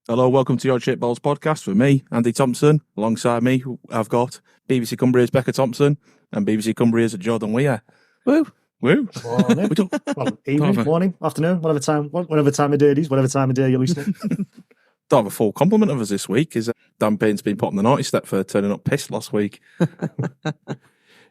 Hello, welcome to your Shitballs podcast with me, Andy Thompson. Alongside me, I've got BBC Cumbria's Becca Thompson and BBC Cumbria's Jordan Weir. Woo. Woo. Morning. Well, evening, morning, afternoon, whatever time of day it is, whatever time of day you're listening. Don't have a full compliment of us this week, is Dan Payne's been put on the naughty step for turning up pissed last week.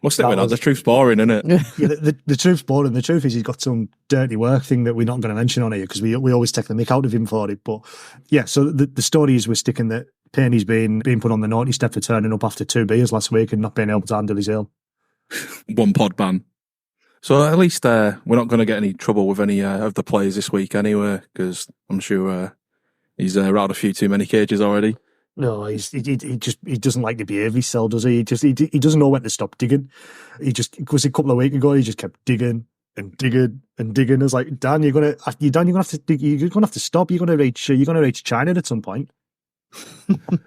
Must admit that the truth's boring, isn't it? Yeah, the truth's boring. The truth is he's got some dirty work thing that we're not going to mention on here because we always take the mick out of him for it. But yeah, so the story is we're sticking that Payne's been put on the naughty step for turning up after 2 beers last week and not being able to handle his ale. One pod ban. So at least we're not going to get any trouble with any of the players this week anyway, because I'm sure he's rattled a few too many cages already. No, he doesn't like the behaviour he sells, does he? He doesn't know when to stop digging. Because a couple of weeks ago he just kept digging and digging and digging. I was like, Dan, you're gonna have to dig, you're gonna have to stop. You're gonna reach China at some point.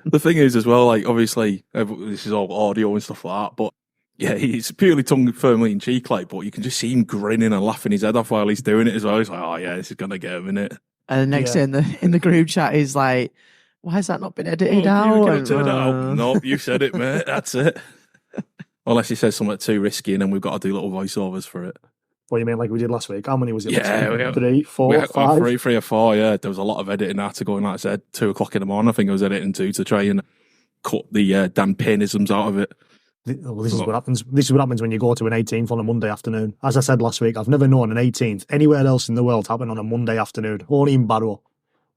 The thing is as well, like obviously this is all audio and stuff like that, but yeah, he's purely tongue firmly in cheek, like, but you can just see him grinning and laughing his head off while he's doing it as well. He's like, oh yeah, this is gonna get him in it. And the next day in the group chat is like, why has that not been edited out? No, you said it, mate. That's it. Unless he says something too risky, and then we've got to do little voiceovers for it. What you mean, like we did last week? How many was it? Yeah, 3, 4, 5? Three or four. Yeah, there was a lot of editing I had to go. And like I said, 2:00 in the morning. I think I was editing to try and cut the Dan Payneisms out of it. Well, this is what happens. This is what happens when you go to an 18th on a Monday afternoon. As I said last week, I've never known an 18th anywhere else in the world happen on a Monday afternoon, only in Barrow.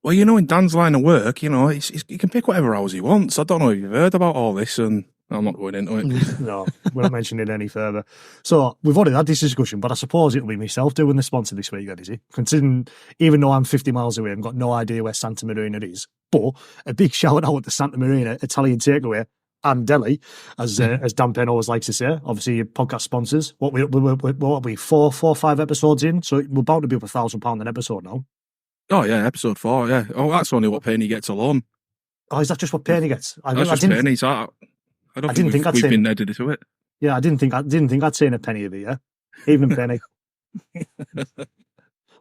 Well, in Dan's line of work, he can pick whatever hours he wants. I don't know if you've heard about all this, and I'm not going into it. No, we're not mentioning it any further. So we've already had this discussion, but I suppose it'll be myself doing the sponsor this week, then, is it? Considering, even though I'm 50 miles away, I've got no idea where Santa Marina is. But a big shout out to Santa Marina Italian Takeaway and Deli, as Dan Payne always likes to say. Obviously, your podcast sponsors. What are we 4 or 5 episodes in? So we're about to be up £1,000 an episode now. Oh yeah, episode 4. Yeah. Oh, that's only what Payne gets alone. Oh, is that just what Payne gets? That's just Payne's. I didn't think we've been edited to it. Yeah, I didn't think I'd seen a penny of it. Yeah, even penny.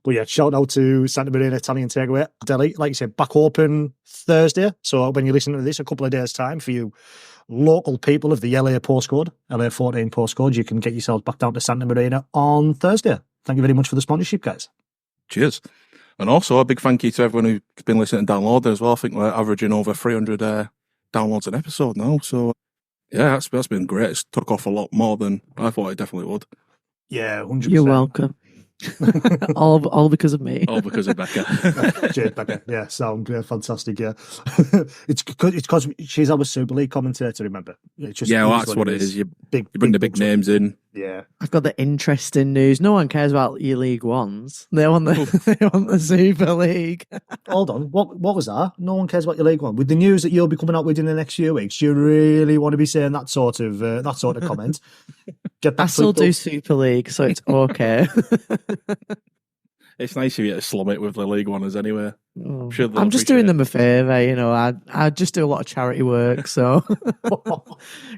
But yeah, shout out to Santa Marina Italian Takeaway Deli. Like you said, back open Thursday. So when you listen to this, a couple of days' time for you local people of the LA postcode, LA 14 postcode, you can get yourselves back down to Santa Marina on Thursday. Thank you very much for the sponsorship, guys. Cheers. And also a big thank you to everyone who's been listening and downloading as well. I think we're averaging over 300 downloads an episode now. So yeah, that's been great. It's took off a lot more than I thought it definitely would. Yeah, 100%. You're welcome. all because of me. All because of Becca. Cheers, Becca. Yeah, sound fantastic. Yeah, it's because she's our Super League commentator. Remember? It's just, yeah, well, that's what it is. You bring the big names in. Yeah, I've got the interesting news. No one cares about your League Ones. They want the Super League. Hold on, what was that? No one cares about your League One. With the news that you'll be coming out with in the next few weeks, do you really want to be saying that sort of comment? I still do Super League, so it's okay. It's nice of you to slum it with the League Oneers anyway. Oh. I'm just doing them a favour, I just do a lot of charity work, so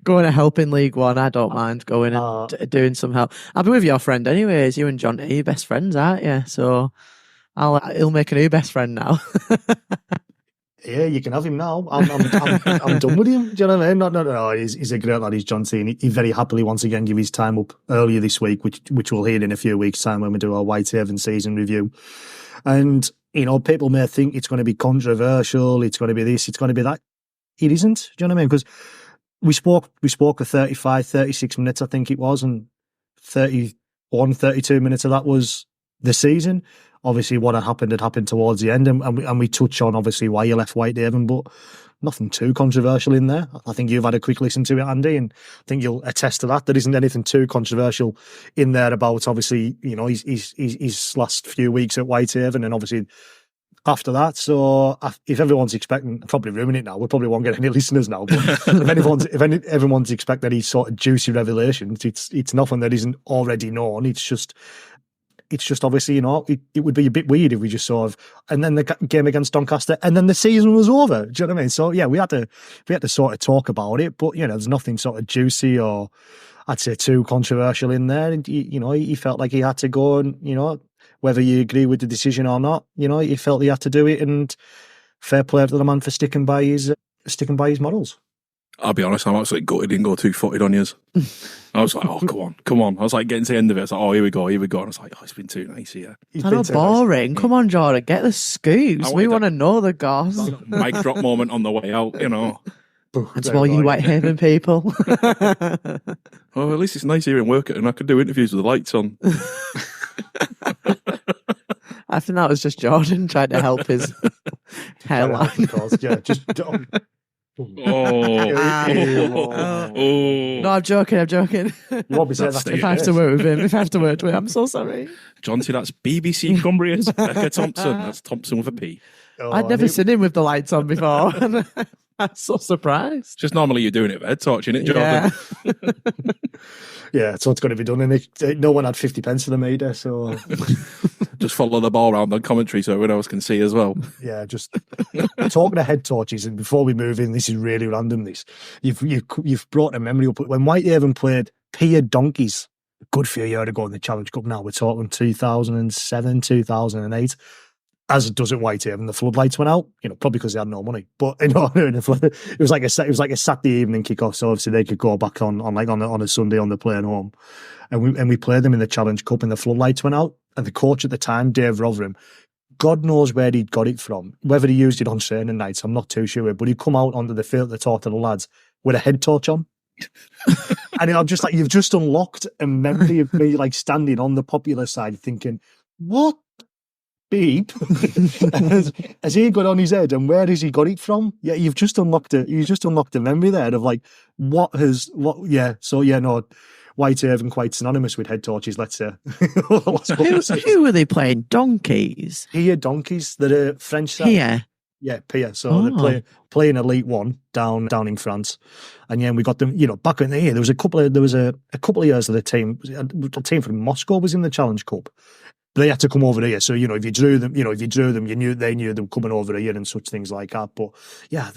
going to help in League One, I don't mind going and doing some help. I'll be with your friend anyways. You and John are your best friends, aren't you? So he'll make a new best friend now. Yeah, you can have him now. I'm done with him. Do you know what I mean? No. He's a great lad. He's John T. And he very happily once again gave his time up earlier this week, which we'll hear in a few weeks' time when we do our Whitehaven season review. And people may think it's going to be controversial. It's going to be this. It's going to be that. It isn't. Do you know what I mean? Because we spoke for 35, 36 minutes, I think it was, and 31, 32 minutes of that was the season. Obviously, what had happened towards the end, and we touch on obviously why you left Whitehaven, but nothing too controversial in there. I think you've had a quick listen to it, Andy, and I think you'll attest to that. There isn't anything too controversial in there about obviously his last few weeks at Whitehaven, and obviously after that. So if everyone's expecting, I'll probably ruin it now. We probably won't get any listeners now. But if everyone's expecting any sort of juicy revelations, it's nothing that isn't already known. It's just obviously, it would be a bit weird if we just sort of, and then the game against Doncaster, and then the season was over. Do you know what I mean? So yeah, we had to sort of talk about it, but there's nothing sort of juicy or I'd say too controversial in there. And he felt like he had to go, and whether you agree with the decision or not, he felt he had to do it, and fair play to the man for sticking by his models. I'll be honest, I'm absolutely gutted he didn't go 2-footed on yours. I was like, oh, come on. I was like, getting to the end of it, I was like, oh, here we go. And I was like, oh, it's been too nice here. I know, boring. Nice. Come on, Jordan, get the scoops. We want to know the goss. Mic drop moment on the way out, you know. It's all you Whitehaven people. Oh, at least it's nice here in work and I could do interviews with the lights on. I think that was just Jordan trying to help his hairline. Yeah, just... Oh. No, I'm joking. You won't be saying that if I have to work with him, I'm so sorry. John, see, that's BBC Cumbria's Becca Thompson. That's Thompson with a P. I'd never seen him with the lights on before. I'm so surprised. Just normally you're doing it with head torch, isn't it, Jordan? Yeah. Yeah, so it's going to be done. And no one had 50 pence for the meter, so... Just follow the ball around on commentary so everyone else can see as well. Yeah, just talking of head torches, and before we move in, this is really random, you've brought a memory up. When Whitehaven played Pia Donkeys a good few years ago in the Challenge Cup, now we're talking 2007, 2008, as it does at Whitehaven, the floodlights went out, probably because they had no money. But it was like a Saturday evening kickoff, so obviously they could go back on a Sunday on the plane home, and we played them in the Challenge Cup, and the floodlights went out, and the coach at the time, Dave Rotherham, God knows where he'd got it from. Whether he used it on training nights, I'm not too sure, but he'd come out onto the field to talk to the lads with a head torch on. And I'm just like, you've just unlocked a memory of me like standing on the popular side thinking, what? Beep as he got on his head, and where has he got it from? Yeah, you've just unlocked a memory there of like Whitehaven quite synonymous with head torches, let's say. Who were they playing? Donkeys? Pia Donkeys, the French side. Yeah, Pia. So they're playing Elite One down in France, and yeah, we got them. Back in the year, there was a couple of years of the team from Moscow was in the Challenge Cup. They had to come over here. So, if you drew them, they knew them coming over here and such things like that. But yeah,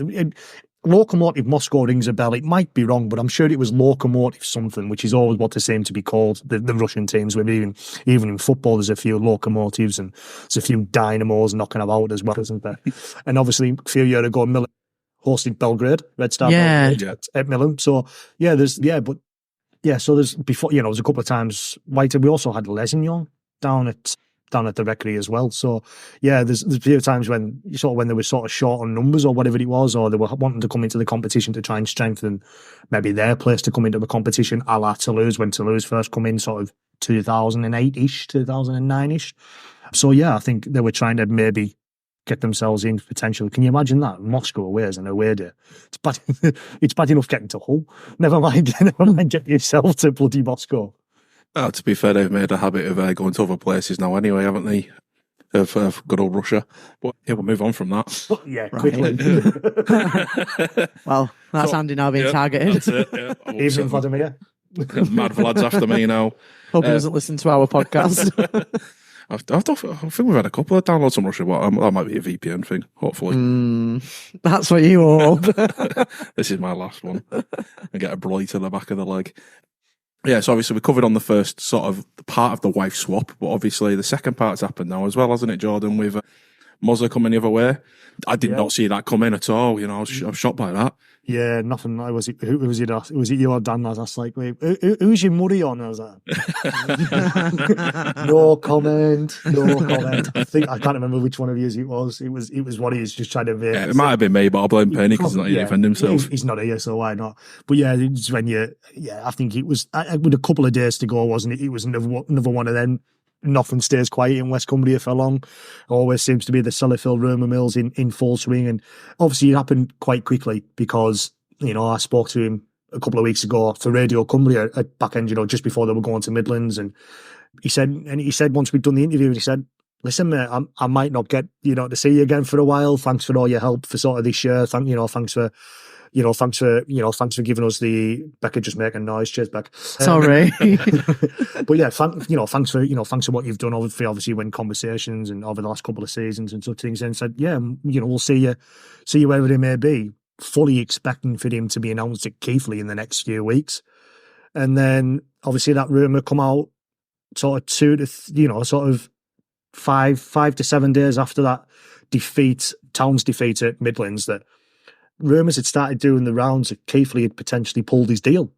Lokomotiv Moscow rings a bell. It might be wrong, but I'm sure it was Lokomotiv something, which is always what they seem to be called, the Russian teams. Where even in football, there's a few locomotives and there's a few dynamos knocking about as well, isn't there? And obviously, a few years ago, Milan hosted Belgrade, Red Star Belgrade at Milan. So, so there's before, there's a couple of times, we also had Lesignon down at the Rectory as well. So yeah, there's a few times when they were sort of short on numbers or whatever it was, or they were wanting to come into the competition to try and strengthen maybe their place to come into the competition, a la Toulouse, when Toulouse first come in sort of 2008-ish, 2009-ish. So yeah, I think they were trying to maybe get themselves in potentially. Can you imagine that? Moscow away as an away day. It's bad enough getting to Hull. Never mind getting yourself to bloody Moscow. Oh, to be fair, they've made a habit of going to other places now anyway, haven't they? Of good old Russia. But yeah, we'll move on from that. Yeah, quickly. Well, that's Andy now being targeted. That's it, yeah. Even Vladimir. Mad Vlad's after me now. Hope he doesn't listen to our podcast. I think we've had a couple of downloads from Russia, but that might be a VPN thing, hopefully. That's what you hold. This is my last one. I get a blight to the back of the leg. Yeah, so obviously we covered on the first sort of part of the wife swap, but obviously the second part's happened now as well, hasn't it, Jordan, with Mozza coming the other way? I did not see that coming at all. I was shocked by that. Yeah, nothing. Was it you or Dan? I was like, wait, who's your Murray on? I was like, no comment. I can't remember which one of yours it was. It was one of yous just trying to. It might have been me, but I blame Penny because he's not here to defend himself. He's not here, so why not? But yeah, it's when I think it was with a couple of days to go, wasn't it? It was another one of them. Nothing stays quiet in West Cumbria for long. Always seems to be the Sellafield rumour mills in full swing. And obviously it happened quite quickly because, I spoke to him a couple of weeks ago for Radio Cumbria at back end, just before they were going to Midlands. And he said once we'd done the interview, he said, listen, mate, I might not get, to see you again for a while. Thanks for all your help for sort of this year. Thanks for giving us the Becca just making noise. Cheers, Becca. Sorry. But yeah, thanks for what you've done obviously when conversations and over the last couple of seasons and such things. And said, yeah, we'll see you wherever it may be. Fully expecting for him to be announced at Keighley in the next few weeks, and then obviously that rumour come out sort of 5 to 7 days after that Town's defeat at Midlands, that rumours had started doing the rounds that Keithley had potentially pulled his deal.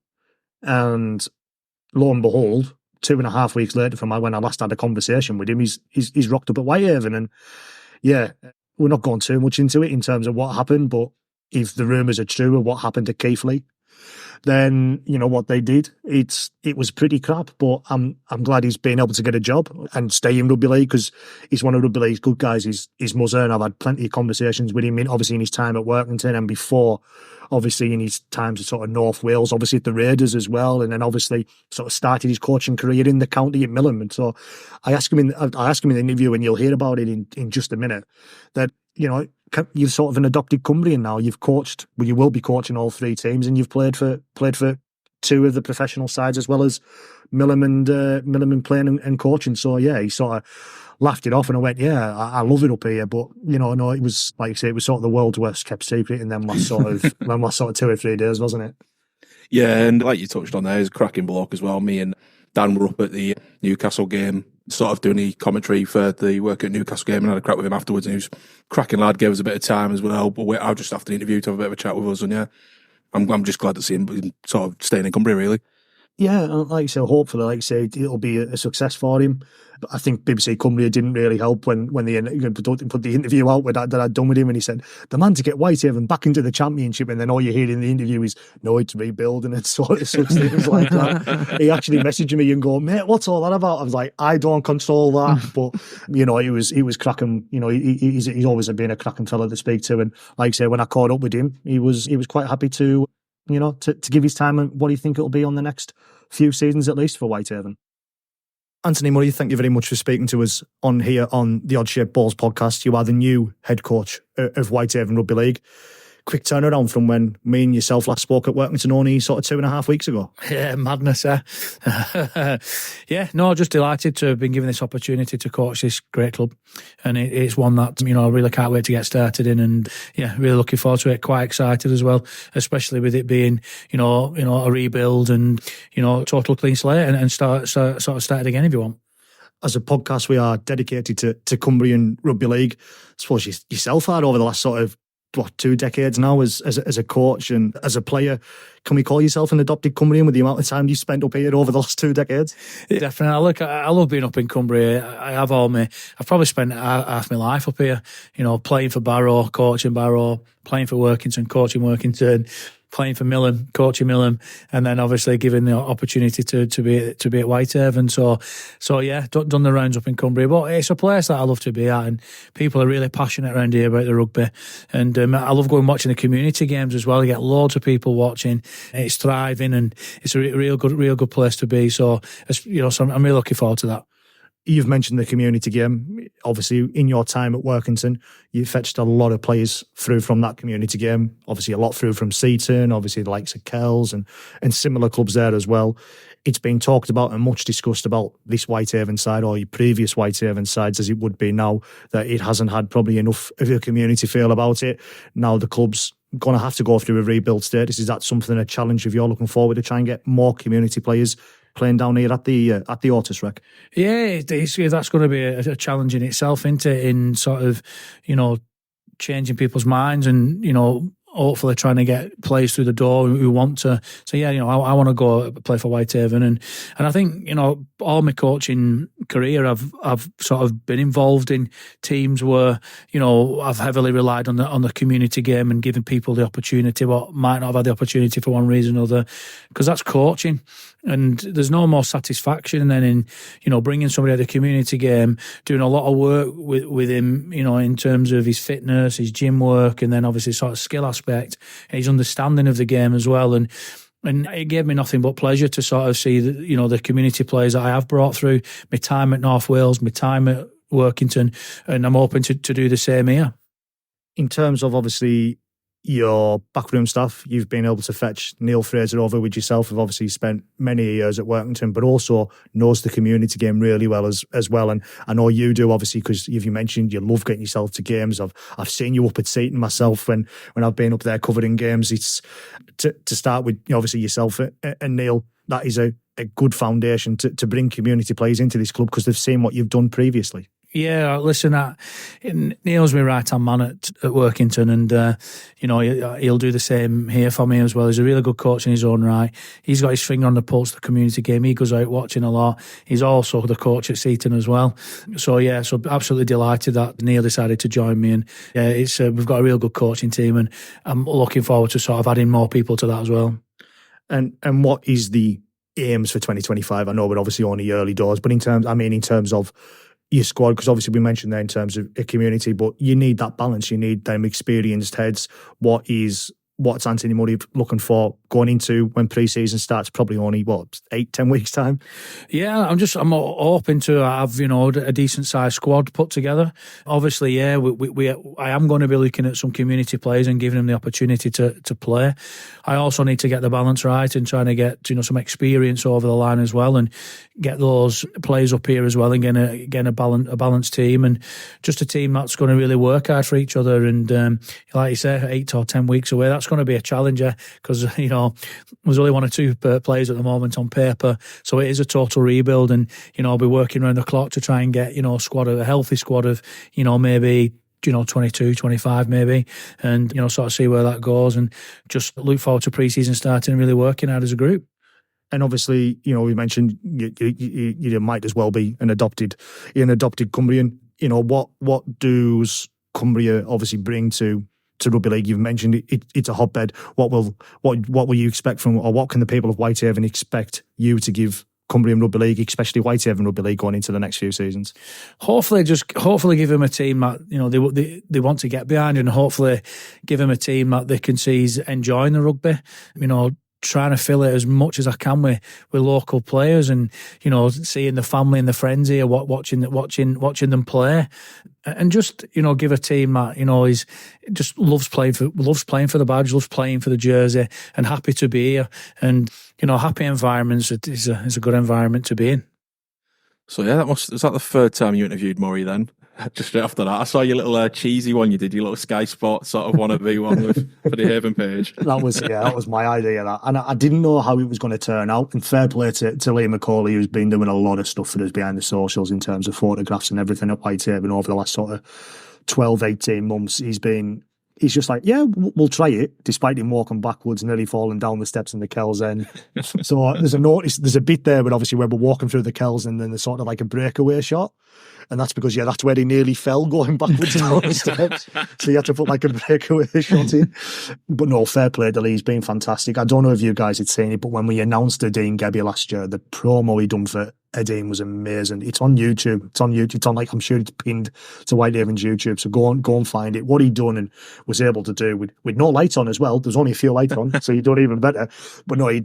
And lo and behold, 2.5 weeks later from when I last had a conversation with him, he's rocked up at Whitehaven. And yeah, we're not going too much into it in terms of what happened, but if the rumours are true of what happened to Keithley, then you know what they did. It was pretty crap, but I'm glad he's been able to get a job and stay in rugby league, because he's one of rugby league's good guys. He's mother, and I've had plenty of conversations with him, obviously in his time at Workington, and before, obviously in his times at sort of North Wales, obviously at the Raiders as well, and then obviously sort of started his coaching career in the county at Milham. And so I asked him in the interview, and you'll hear about it in just a minute, that you know, you're sort of an adopted Cumbrian now. You've coached, well, you will be coaching all 3 teams, and you've played for 2 of the professional sides, as well as Milham and playing and coaching. So yeah, he sort of laughed it off, and I went, yeah, I love it up here. But you know, no, it was, like I say, it was sort of the world's worst kept secret in them last sort of 2 or 3 days, wasn't it? Yeah, and like you touched on there, he's a cracking bloke as well. Me and Dan were up at the Newcastle game, sort of doing the commentary for the work at Newcastle game, and had a crack with him afterwards, and he was a cracking lad, gave us a bit of time as well. But I just after the interview to have a bit of a chat with us, and yeah, I'm just glad to see him sort of staying in Cumbria, really. Yeah, like you say, hopefully, like you say, it'll be a success for him. But I think BBC Cumbria didn't really help when they put the interview out that I'd done with him, and he said, the man to get Whitehaven back into the Championship, and then all you hear in the interview is, no, it's rebuilding and sort of such things like that. He actually messaged me and go, mate, what's all that about? I was like, I don't control that. But, you know, he was cracking, you know, he's always been a cracking fella to speak to. And like I say, when I caught up with him, he was quite happy to, you know, to give his time, and what do you think it'll be on the next few seasons at least for Whitehaven. Anthony Murray, thank you very much for speaking to us on here on the Odd Shaped Balls podcast. You are the new head coach of Whitehaven Rugby League. Quick turnaround from when me and yourself last spoke at Workington only sort of 2.5 weeks ago. Yeah, madness, eh? Yeah, no, just delighted to have been given this opportunity to coach this great club. And it's one that, you know, I really can't wait to get started in, and yeah, really looking forward to it. Quite excited as well, especially with it being, you know, a rebuild and, you know, total clean slate, and start again if you want. As a podcast, we are dedicated to Cumbrian Rugby League. I suppose yourself are over the last sort of 2 decades now as a coach and as a player. Can we call yourself an adopted Cumbrian with the amount of time you spent up here over the last 2 decades? Definitely. Look, I love being up in Cumbria. I've probably spent half my life up here, you know, playing for Barrow, coaching Barrow, playing for Workington, coaching Workington, playing for Milham, coaching Milham, and then obviously given the opportunity to be at Whitehaven. So yeah, done the rounds up in Cumbria. But it's a place that I love to be at, and people are really passionate around here about the rugby. And I love going and watching the community games as well. You get loads of people watching. It's thriving, and it's a real good place to be. So you know, so I'm really looking forward to that. You've mentioned the community game. Obviously, in your time at Workington, you fetched a lot of players through from that community game. Obviously, a lot through from Seaton, obviously the likes of Kells and similar clubs there as well. It's been talked about and much discussed about this Whitehaven side, or your previous Whitehaven sides as it would be now, that it hasn't had probably enough of a community feel about it. Now the club's going to have to go through a rebuild status. Is that something, a challenge if you're looking forward to try and get more community players playing down here at the Otis Rec? Yeah, that's going to be a challenge in itself, isn't it? In sort of, you know, changing people's minds and, you know, hopefully trying to get players through the door who want to. So yeah, you know, I want to go play for Whitehaven, and I think, you know, all my coaching career, I've sort of been involved in teams where, you know, I've heavily relied on the community game and giving people the opportunity what might not have had the opportunity for one reason or other, because that's coaching. And there's no more satisfaction than in, you know, bringing somebody at the community game, doing a lot of work with him, you know, in terms of his fitness, his gym work, and then obviously sort of skill aspect and his understanding of the game as well. And it gave me nothing but pleasure to sort of see the, you know, the community players that I have brought through my time at North Wales, my time at Workington, and I'm hoping to do the same here. In terms of obviously your backroom staff, you've been able to fetch Neil Fraser over with yourself, who've obviously spent many years at Workington, but also knows the community game really well as well. And I know you do, obviously, because you mentioned you love getting yourself to games. I've seen you up at Seaton myself when I've been up there covering games. It's to start with, obviously yourself and Neil. That is a good foundation to bring community players into this club because they've seen what you've done previously. Yeah, listen, Neil's my right-hand man at Workington, and he'll do the same here for me as well. He's a really good coach in his own right. He's got his finger on the pulse of the community game. He goes out watching a lot. He's also the coach at Seaton as well. So absolutely delighted that Neil decided to join me, and we've got a real good coaching team, and I'm looking forward to sort of adding more people to that as well. And what is the aims for 2025? I know we're obviously only early doors, but in terms of your squad, because obviously we mentioned there in terms of a community, but you need that balance. You need them experienced heads. What's Anthony Murray looking for going into when pre-season starts? Probably only 8-10 weeks time. Yeah, I'm hoping to have a decent sized squad put together. Obviously, I am going to be looking at some community players and giving them the opportunity to play. I also need to get the balance right and trying to get some experience over the line as well, and get those players up here as well, and get a balanced team, and just a team that's going to really work hard for each other. And like you say, 8 or 10 weeks away, that's going to be a challenger, because there's only 1 or 2 players at the moment on paper, so it is a total rebuild. And I'll be working around the clock to try and get a healthy squad of maybe 22, 25 maybe, and sort of see where that goes, and just look forward to pre-season starting and really working hard as a group. And obviously, we mentioned you might as well be an adopted Cumbrian. What does Cumbria obviously bring to rugby league? You've mentioned it's a hotbed. What will you expect from, or what can the people of Whitehaven expect you to give Cumbrian Rugby League, especially Whitehaven Rugby League, going into the next few seasons? Hopefully give them a team that they want to get behind, and hopefully give them a team that they can see is enjoying the rugby. Trying to fill it as much as I can with local players, and seeing the family and the friends here, watching them play, and just give a team that is just loves playing for the badge, loves playing for the jersey, and happy to be here. And happy environments is a good environment to be in. So yeah, was that the third time you interviewed Murray then? Just straight after that, I saw your little cheesy one you did, your little Sky Sport sort of wannabe one for the Haven page. That was my idea. And I didn't know how it was going to turn out. And fair play to Leigh McCauley, who's been doing a lot of stuff for us behind the socials in terms of photographs and everything at Whitehaven over the last sort of 12, 18 months. He's just like, yeah, we'll try it, despite him walking backwards, nearly falling down the steps in the Kells end. So there's a bit there, but obviously where we're walking through the Kells, and then there's sort of like a breakaway shot. And that's because, that's where he nearly fell going backwards down the steps. So you had to put like a breakaway shot in. But no, fair play to Leigh. He's been fantastic. I don't know if you guys had seen it, but when we announced Dean Gebbie last year, the promo he done for Dean was amazing. It's on YouTube. It's on I'm sure it's pinned to Whitehaven's YouTube. So go and find it. What he done and was able to do with no lights on as well. There's only a few lights on, so you do it even better. But no, he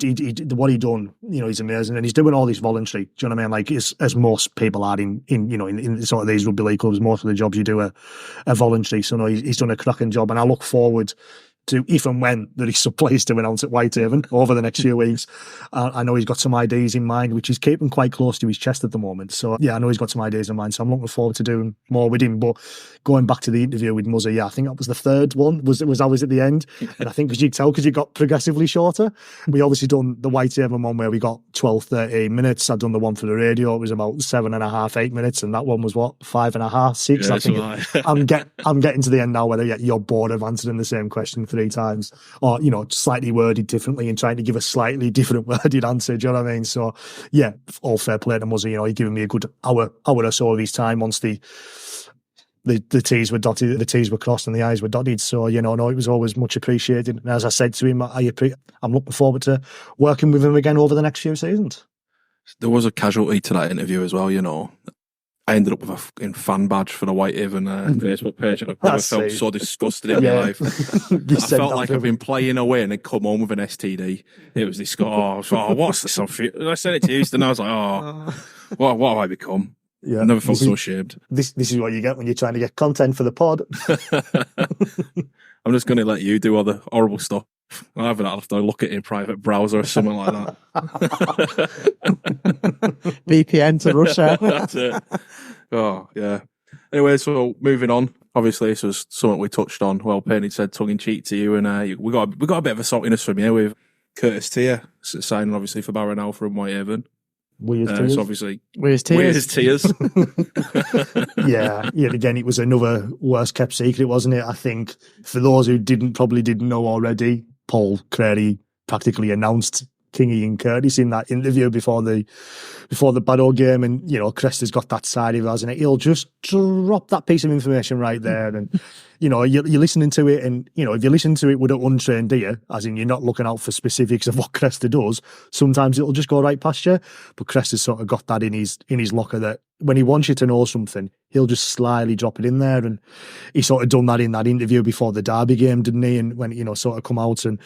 what he done, he's amazing, and he's doing all this voluntary. Do you know what I mean? Like as most people are in sort of these rugby league clubs, most of the jobs you do are voluntary. So no, he's done a cracking job, and I look forward to, if and when there is some place to announce at Whitehaven over the next few weeks. I know he's got some ideas in mind, which he's keeping quite close to his chest at the moment. So yeah, I know he's got some ideas in mind. So I'm looking forward to doing more with him. But going back to the interview with Muzzy, I think that was the third one. Was always at the end, and I think as you tell, because you got progressively shorter. We obviously done the Whitehaven one where we got 12, 13 minutes. I'd done the one for the radio. It was about 7.5, 8 minutes, and that one was 5.5, 6. Yeah, I think I'm getting to the end now whether you're bored of answering the same question 3 times, or slightly worded differently and trying to give a slightly different worded answer. Do you know what I mean? So yeah, all fair play to Muzzy. He's giving me a good hour or so of his time once the T's were dotted, the T's were crossed, and the I's were dotted. So no, it was always much appreciated. And as I said to him, I'm looking forward to working with him again over the next few seasons. There was a casualty to that interview as well. I ended up with a fan badge for the Whitehaven Facebook page, and I never felt so disgusted in my life. I felt like I've been playing away and then come home with an STD. It was this what's this? I sent it to Houston, and I was like, what have I become? Yeah, I never felt so ashamed. This is what you get when you're trying to get content for the pod. I'm just going to let you do all the horrible stuff. I have to look at it in private browser or something like that. VPN to Russia. That's it. Oh, yeah. Anyway, so moving on. Obviously, this was something we touched on. Well, Penny said tongue-in-cheek to you, and we got a bit of a saltiness from you with Curtis Tier signing, obviously, for Barrow now from Whitehaven. Weir's It's tears. obviously Where's tears? tears. Yeah, again, it was another worst kept secret, wasn't it? I think for those who probably didn't know already, Paul Crary practically announced Kingy and Curtis in that interview before the Barrow game, and Crester's got that side of it, hasn't it? He'll just drop that piece of information right there, and you're listening to it, and if you listen to it with an untrained ear, as in you're not looking out for specifics of what Crester does, sometimes it'll just go right past you. But Crester's sort of got that in his locker, that when he wants you to know something, he'll just slyly drop it in there, and he sort of done that in that interview before the Derby game, didn't he? And when sort of come out and,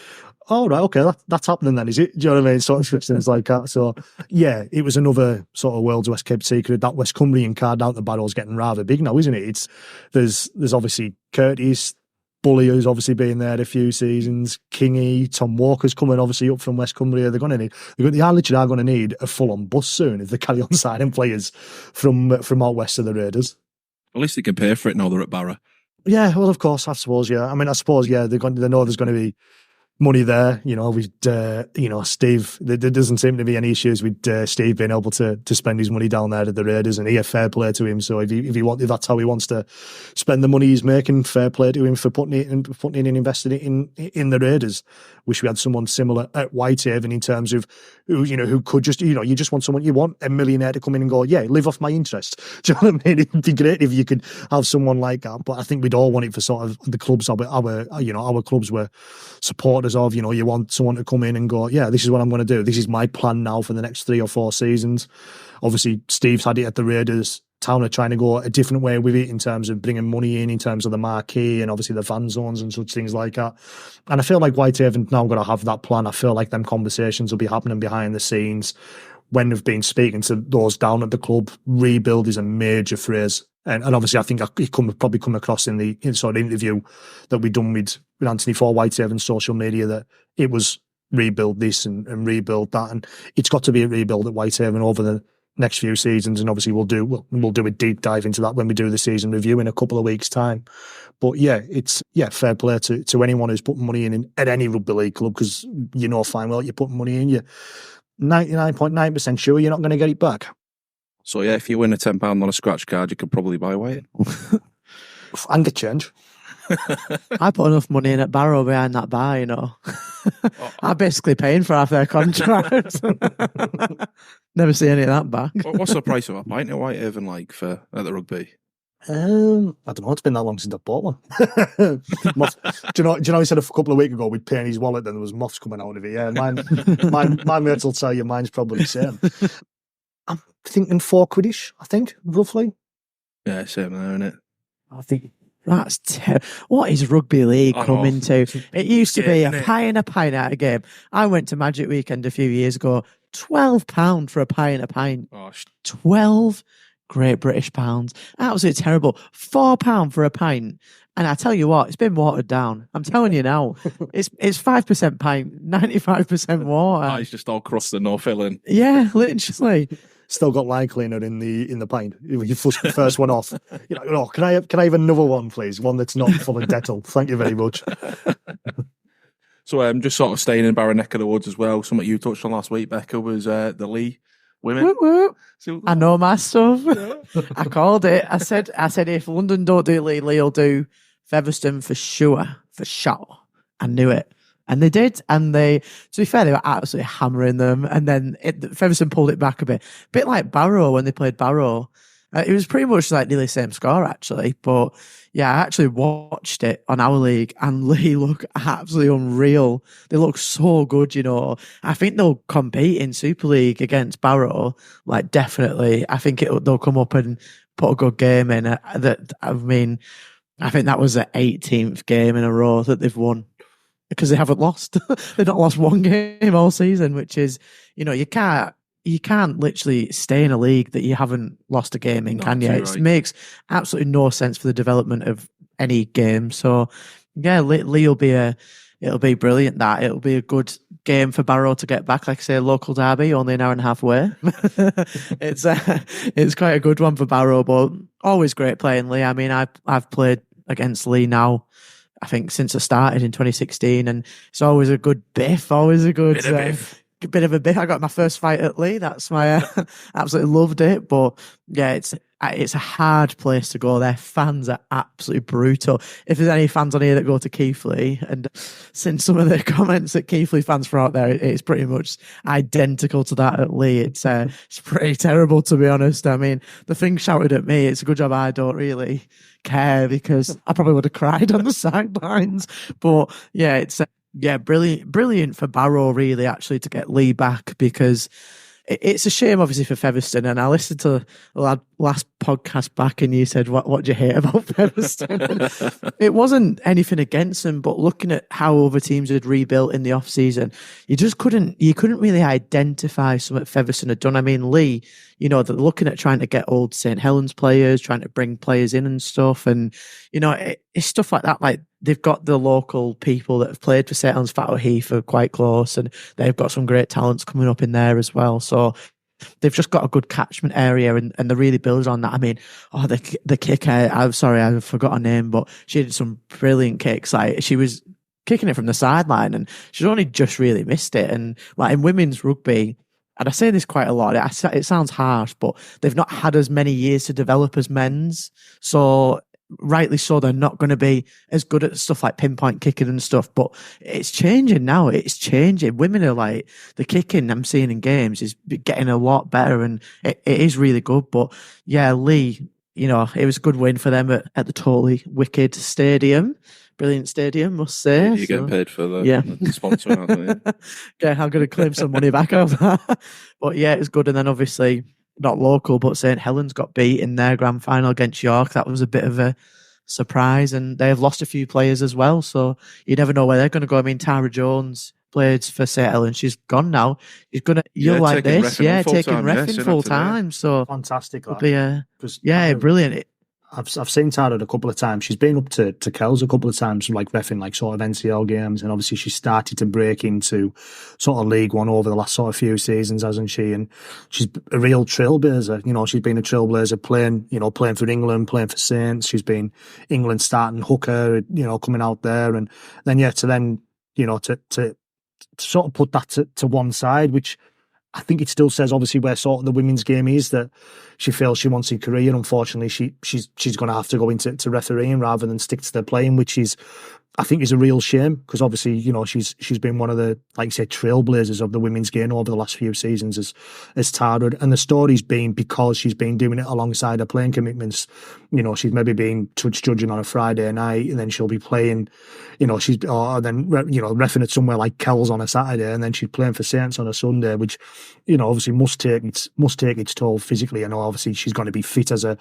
oh, right, okay, that's happening then, is it? Do you know what I mean? Sort of things like that. So, yeah, it was another sort of world's West kept secret. That West Cumbrian card down the Barrow's getting rather big now, isn't it? There's obviously Curtis, Bully, who's obviously been there a few seasons, Kingy, Tom Walker's coming obviously up from West Cumbria. They are literally going to need a full-on bus soon if they carry on signing players from out west of the Raiders. At least they can pay for it now they're at Barrow. Yeah, well, of course, I suppose, yeah. I mean, I suppose, yeah, they know there's going to be money there, with Steve. There doesn't seem to be any issues with Steve being able to spend his money down there at the Raiders, and he fair play to him. So if that's how he wants to spend the money he's making, fair play to him for putting it in and investing it in the Raiders. Wish we had someone similar at Whitehaven in terms of who could just you just want someone, you want a millionaire to come in and go, yeah, live off my interest. Do you know what I mean? It'd be great if you could have someone like that, but I think we'd all want it for sort of the clubs. Our clubs were supporters of, you want someone to come in and go, yeah, this is what I'm going to do. This is my plan now for the next 3 or 4 seasons. Obviously, Steve's had it at the Raiders. Town are trying to go a different way with it in terms of bringing money in terms of the marquee and obviously the fan zones and such things like that. And I feel like Whitehaven's now going to have that plan. I feel like them conversations will be happening behind the scenes. When they've been speaking to those down at the club, rebuild is a major phrase. And obviously, I think it probably come across in the sort of interview that we'd done with Anthony for Whitehaven's social media, that it was rebuild this and rebuild that. And it's got to be a rebuild at Whitehaven over the next few seasons. And obviously, we'll do a deep dive into that when we do the season review in a couple of weeks' time. But yeah, fair play to anyone who's putting money in at any rugby league club, because fine well you're putting money in, you're 99.9% sure you're not going to get it back. So yeah, if you win a £10 on a scratch card, you could probably buy White. And get change. I put enough money in at Barrow behind that bar, I'm basically paying for half their contract. Never see any of that back. What's the price of a pint at Whitehaven like at the rugby? I don't know. It's been that long since I bought one. Do you know? He said a couple of weeks ago we'd pay in his wallet, then there was moths coming out of it. Yeah, my mates will tell you mine's probably the same. I'm thinking £4-ish. I think roughly. Yeah, same there, isn't it? I think that's what is rugby league coming to? It used to be a pie and a pint at a game. I went to Magic Weekend a few years ago. £12 for a pie and a pint. Oh, 12 Great British pounds. Absolutely terrible. £4 for a pint. And I tell you what, it's been watered down. I'm telling you now. It's 5% pint, 95% water. It's just all crusted, no filling. Yeah, literally. Still got line cleaner in the pint. You first one off. Can I have another one, please? One that's not full of Dettol. Thank you very much. So just sort of staying in Barrow neck of the woods as well. Something you touched on last week, Becca, was the Leigh women. Whoop, whoop. I know my stuff. I called it. I said if London don't do Leigh, Leigh will do Featherstone for sure. For sure. I knew it. And they did. And to be fair, they were absolutely hammering them. And then Featherstone pulled it back a bit. A bit like Barrow when they played Barrow. It was pretty much like nearly the same score, actually. But yeah, I actually watched it on our league, and Leigh look absolutely unreal. They look so good, I think they'll compete in Super League against Barrow, like definitely. I think they'll come up and put a good game in. I think that was the 18th game in a row that they've won, because they haven't lost. They've not lost one game all season, which is, you can't literally stay in a league that you haven't lost a game in, can you? It makes absolutely no sense for the development of any game. So, yeah, Leigh it'll be brilliant. It'll be a good game for Barrow to get back. Like I say, local derby, only an hour and a half away. It's quite a good one for Barrow, but always great playing Leigh. I mean, I've played against Leigh now, I think, since I started in 2016, and it's always a good biff, always a good bit of a bit. I got my first fight at Leigh. That's my absolutely loved it. But yeah, it's a hard place to go. Their fans are absolutely brutal. If there's any fans on here that go to Keighley, and since some of the comments that Keighley fans throw out there, it's pretty much identical to that at Leigh. It's pretty terrible, to be honest. I mean, the thing shouted at me, it's a good job I don't really care, because I probably would have cried on the sidelines. But yeah, it's brilliant for Barrow, really, actually, to get Leigh back, because it's a shame, obviously, for Featherstone. And I listened to the last podcast back, and you said, what do you hate about Featherstone? It wasn't anything against them, but looking at how other teams had rebuilt in the off season, you couldn't really identify something Featherstone had done. I mean, Leigh, they're looking at trying to get old St Helens players, trying to bring players in and stuff. And, it's stuff like that. Like, they've got the local people that have played for St Helens, Fatto Heath are quite close, and they've got some great talents coming up in there as well. So they've just got a good catchment area, and they really build on that. I mean, the kicker, I'm sorry, I forgot her name, but she did some brilliant kicks. Like, she was kicking it from the sideline, and she's only just really missed it. And like in women's rugby, and I say this quite a lot, it sounds harsh, but they've not had as many years to develop as men's. So rightly so, they're not going to be as good at stuff like pinpoint kicking and stuff, but it's changing now. It's changing. Women are like, the kicking I'm seeing in games is getting a lot better, and it is really good. But yeah, Leigh, it was a good win for them at the totally wicked stadium. Brilliant stadium, must say. You're getting paid for the sponsor, aren't you? Yeah, I'm going to claim some money back over that. But yeah, it was good. And then obviously, not local, but St Helens got beat in their grand final against York. That was a bit of a surprise, and they have lost a few players as well, so you never know where they're going to go. I mean, Tara Jones played for St Helens. She's gone now. She's going to, like this, taking reffing full time. So fantastic. Brilliant. I've seen Tara a couple of times. She's been up to Kells a couple of times, like reffing, like sort of NCL games, and obviously she started to break into sort of League One over the last sort of few seasons, hasn't she? And she's a real trailblazer. She's been a trailblazer playing for England, playing for Saints. She's been England starting hooker, coming out there, and then to sort of put that to one side, which I think it still says obviously where sort of the women's game is, that she feels she wants a career. Unfortunately, she's going to have to go into refereeing rather than stick to the playing, which I think is a real shame, because obviously, she's been one of the, like you say, trailblazers of the women's game over the last few seasons as Tara. And the story's been because she's been doing it alongside her playing commitments. She's maybe been touch judging on a Friday night, and then she'll be playing, reffing at somewhere like Kells on a Saturday, and then she's playing for Saints on a Sunday, which, obviously must take its toll physically. I know obviously she's going to be fit as a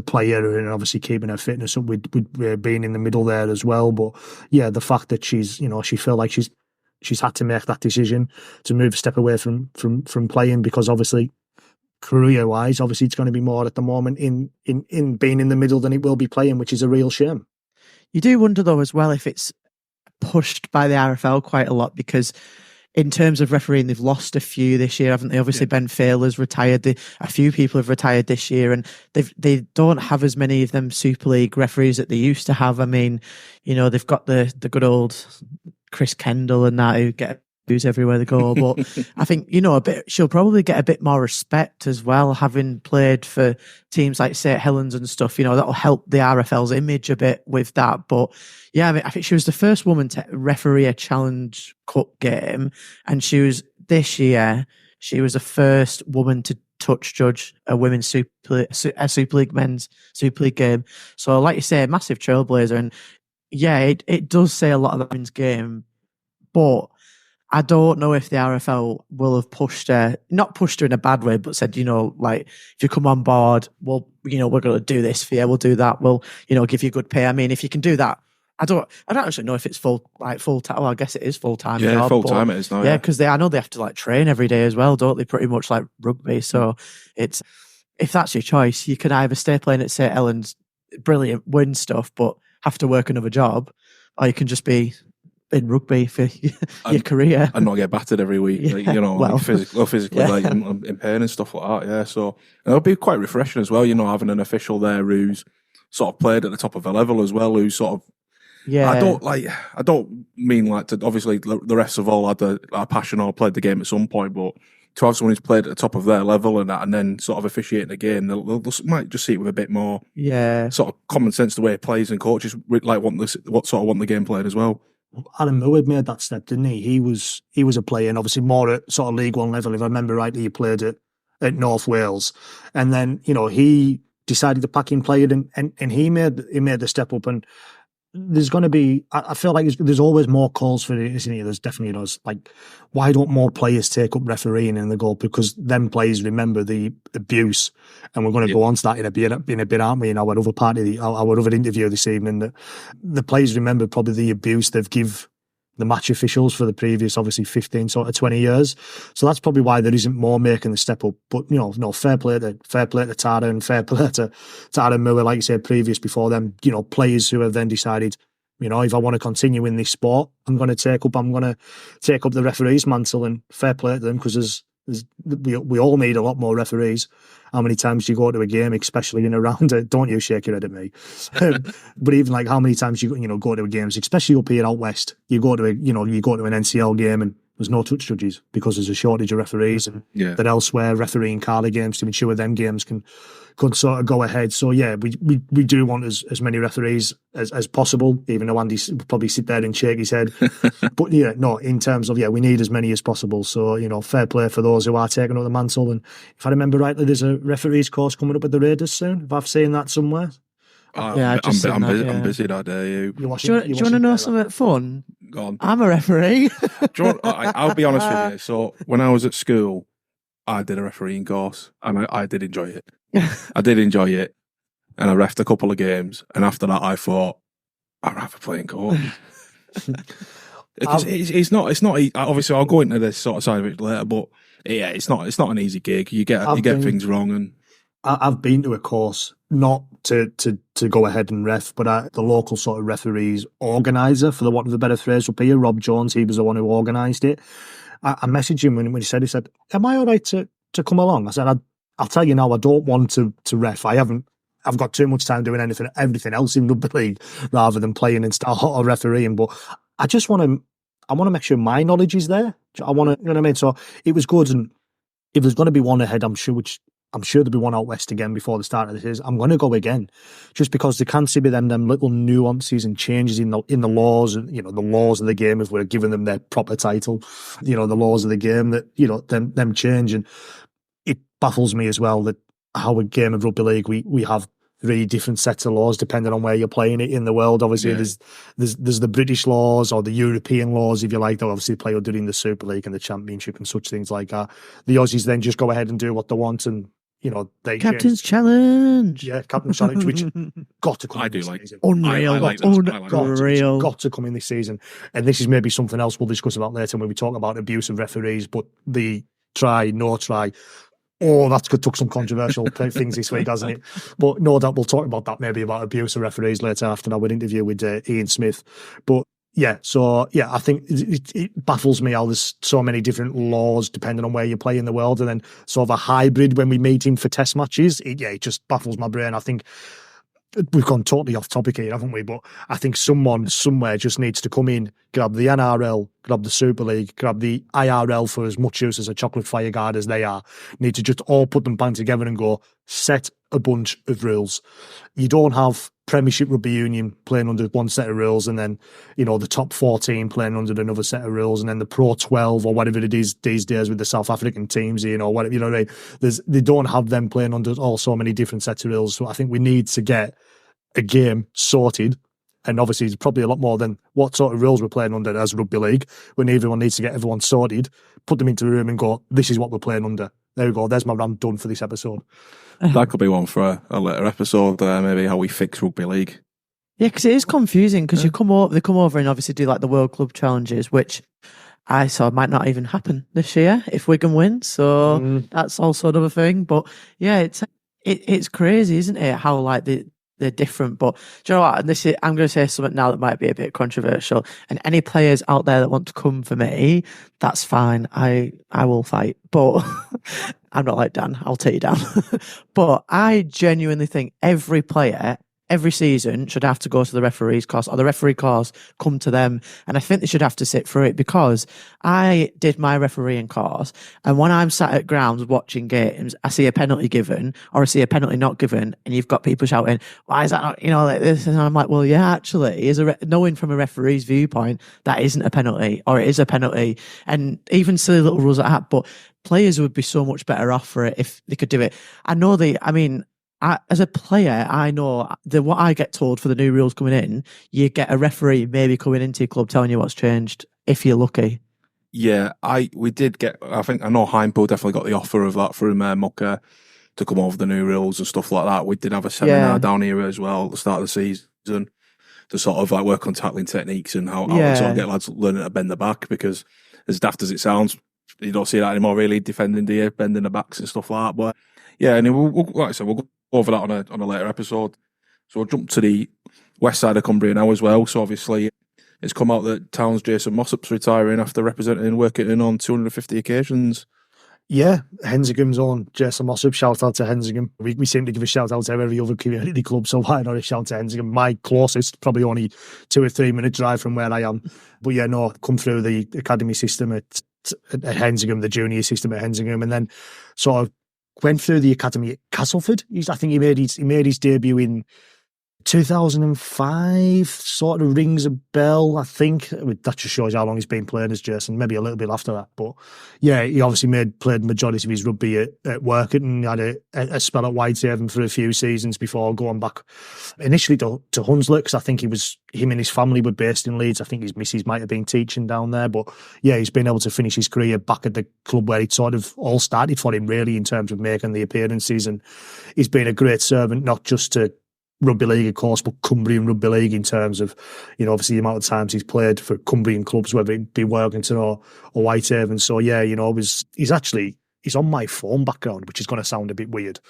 player, and obviously keeping her fitness up with being in the middle there as well. But yeah, the fact that she's, she felt like she's had to make that decision to move a step away from playing, because obviously career wise, obviously it's going to be more at the moment in being in the middle than it will be playing, which is a real shame. You do wonder though as well if it's pushed by the RFL quite a lot, because in terms of refereeing, they've lost a few this year, haven't they? Obviously, Ben Failer's retired. A few people have retired this year, and they don't have as many of them Super League referees that they used to have. I mean, they've got the good old Chris Kendall and that, who get abused everywhere they go. But I think, she'll probably get a bit more respect as well, having played for teams like St Helens and stuff. That'll help the RFL's image a bit with that. But yeah, I think she was the first woman to referee a Challenge Cup game, and this year she was the first woman to touch judge a women's Super League men's Super League game. So, like you say, a massive trailblazer, and yeah, it does say a lot of the women's game, but I don't know if the RFL will have not pushed her in a bad way, but said, like, if you come on board, we're going to do this for you, we'll do that, we'll, give you good pay. I mean, if you can do that, I don't actually know if it's full time. Well, I guess it is full time. Yeah, full time it is now. Yeah, because I know they have to train every day as well, don't they? Pretty much like rugby. So if that's your choice, you can either stay playing at St Helens, brilliant, win stuff, but have to work another job, or you can just be in rugby for your career and not get battered every week, physically like in pain and stuff like that. Yeah, so it'll be quite refreshing as well, having an official there who's sort of played at the top of a level as well, who's sort of Yeah. I don't mean like to, obviously the refs have all had a passion or played the game at some point, but to have someone who's played at the top of their level and that, and then sort of officiating the game, they might just see it with a bit more sort of common sense the way players and coaches like want the game played as well. Adam Millward made that step, didn't he? He was a player, and obviously more at sort of League One level. If I remember rightly, he played at North Wales, and then he decided to pack in playing, and he made the step up. And there's going to be, I feel like there's always more calls for it, isn't it? There's definitely like, why don't more players take up refereeing in the goal? Because them players remember the abuse, and we're going to go on to that in a bit, aren't we? In our other part of our other interview this evening, that the players remember probably the abuse they've give the match officials for the previous, obviously 15 sort of 20 years. So that's probably why there isn't more making the step up. But fair play to Tara, and fair play to Adam Miller, like you said, previous before them, players who have then decided, if I want to continue in this sport, I'm going to take up the referee's mantle, and fair play to them, because we all need a lot more referees. How many times do you go to a game, especially in a round? Don't you shake your head at me. But even like how many times you go to a game, especially up here out west, you go to an NCL game and there's no touch judges because there's a shortage of referees, and that elsewhere refereeing Carla games to ensure them games can sort of go ahead. So yeah, we do want as many referees as possible, even though Andy would probably sit there and shake his head. But in terms of we need as many as possible. So fair play for those who are taking up the mantle. And if I remember rightly, there's a referees course coming up at the Raiders soon. If I've seen that somewhere. I'm busy that day. Do you want to know something fun? Go on. I'm a referee. I'll be honest with you. So when I was at school, I did a refereeing course, and I did enjoy it. I did enjoy it, and I refed a couple of games, and after that I thought, I'd rather play in court. It's not obviously I'll go into this sort of side of it later, but yeah, it's not an easy gig. You get things wrong, and I've been to a course, not to go ahead and ref, but the local sort of referees organiser, for the want of a better phrase, up here, Rob Jones, he was the one who organised it. I messaged him when he said, am I all right to come along? I said, I'll tell you now, I don't want to ref. I've got too much time doing everything else in rugby league rather than playing and start or refereeing. But I just want to make sure my knowledge is there. I want to, you know what I mean? So it was good. And if there's going to be one ahead, I'm sure there'll be one out west again before the start of the season. I'm going to go again, just because there can be them little nuances and changes in the laws, and the laws of the game, if we're giving them their proper title, the laws of the game that them change. And it baffles me as well that how a game of rugby league we have 3 different sets of laws depending on where you're playing it in the world. Obviously, there's the British laws or the European laws, if you like, that obviously play during the Super League and the Championship and such things like that. The Aussies then just go ahead and do what they want, and they Captain's Challenge. Yeah, Captain's Challenge, which got to come. I do like season. Unreal, unreal. Got to come in this season, and this is maybe something else we'll discuss about later when we talk about abuse of referees. But the try, no try. Oh, that's took some controversial things this week, hasn't it? But no doubt we'll talk about that, maybe about abuse of referees later after our interview with Ian Smith. But yeah, so yeah, I think it baffles me how there's so many different laws depending on where you play in the world, and then sort of a hybrid when we meet him for test matches. It just baffles my brain. I think we've gone totally off topic here, haven't we? But I think someone somewhere just needs to come in, grab the NRL, grab the Super League, grab the IRL for as much use as a chocolate fire guard as they are. Need to just all put them back together and go, set a bunch of rules. You don't have Premiership Rugby Union playing under one set of rules, and then the top 14 playing under another set of rules, and then the Pro 12 or whatever it is these days with the South African teams, whatever, what I mean? They don't have them playing under all so many different sets of rules. So I think we need to get a game sorted, and obviously it's probably a lot more than what sort of rules we're playing under as rugby league. When everyone needs to get everyone sorted, put them into a room and go, this is what we're playing under. There we go. There's my rant done for this episode. That could be one for a later episode, maybe how we fix rugby league. Yeah, because it is confusing, because they come over and obviously do like the World Club Challenges, which I saw might not even happen this year if Wigan wins. So that's also another thing. But yeah, it's crazy, isn't it? How like they're different. But do you know what? And I'm going to say something now that might be a bit controversial. And any players out there that want to come for me, that's fine. I will fight. But I'm not like Dan. I'll take you down. But I genuinely think every player every season should have to go to the referee's course, or the referee course come to them. And I think they should have to sit through it, because I did my refereeing course, and when I'm sat at grounds watching games, I see a penalty given or I see a penalty not given, and you've got people shouting, why is that not, like this? And I'm like, well, yeah, actually, knowing from a referee's viewpoint, that isn't a penalty, or it is a penalty. And even silly little rules like that, but players would be so much better off for it if they could do it. As a player, I know that what I get told for the new rules coming in, you get a referee maybe coming into your club telling you what's changed, if you're lucky. Yeah, we did get, I know Heimpo definitely got the offer of that from Mucker to come over the new rules and stuff like that. We did have a seminar down here as well at the start of the season to sort of like work on tackling techniques and how to sort of get lads learning to bend the back, because as daft as it sounds, you don't see that anymore really, defending the bending the backs and stuff like that. But yeah, and we'll like I said, we'll go over that on a later episode. So we'll jump to the west side of Cumbria now as well. So obviously it's come out that Town's Jason Mossop's retiring after representing Workington on 250 occasions. Yeah, Hensingham's own Jason Mossop. Shout out to Hensingham. We seem to give a shout out to every other community club, so why not a shout to Hensingham? My closest, probably only 2 or 3 minute drive from where I am. But yeah, no, come through the academy system at Hensingham, the junior system at Hensingham, and then sort of went through the academy at Castleford. I think he made his debut in 2005, sort of rings a bell, I think. That just shows how long he's been playing as Jason, maybe a little bit after that. But yeah, he obviously played the majority of his rugby at Workington. He had a spell at Whitehaven for a few seasons before going back initially to Hunslet, because I think him and his family were based in Leeds. I think his missus might have been teaching down there. But yeah, he's been able to finish his career back at the club where it sort of all started for him, really, in terms of making the appearances. And he's been a great servant, not just to rugby league, of course, but Cumbrian rugby league, in terms of, obviously the amount of times he's played for Cumbrian clubs, whether it be Workington or Whitehaven. So yeah, he's on my phone background, which is going to sound a bit weird,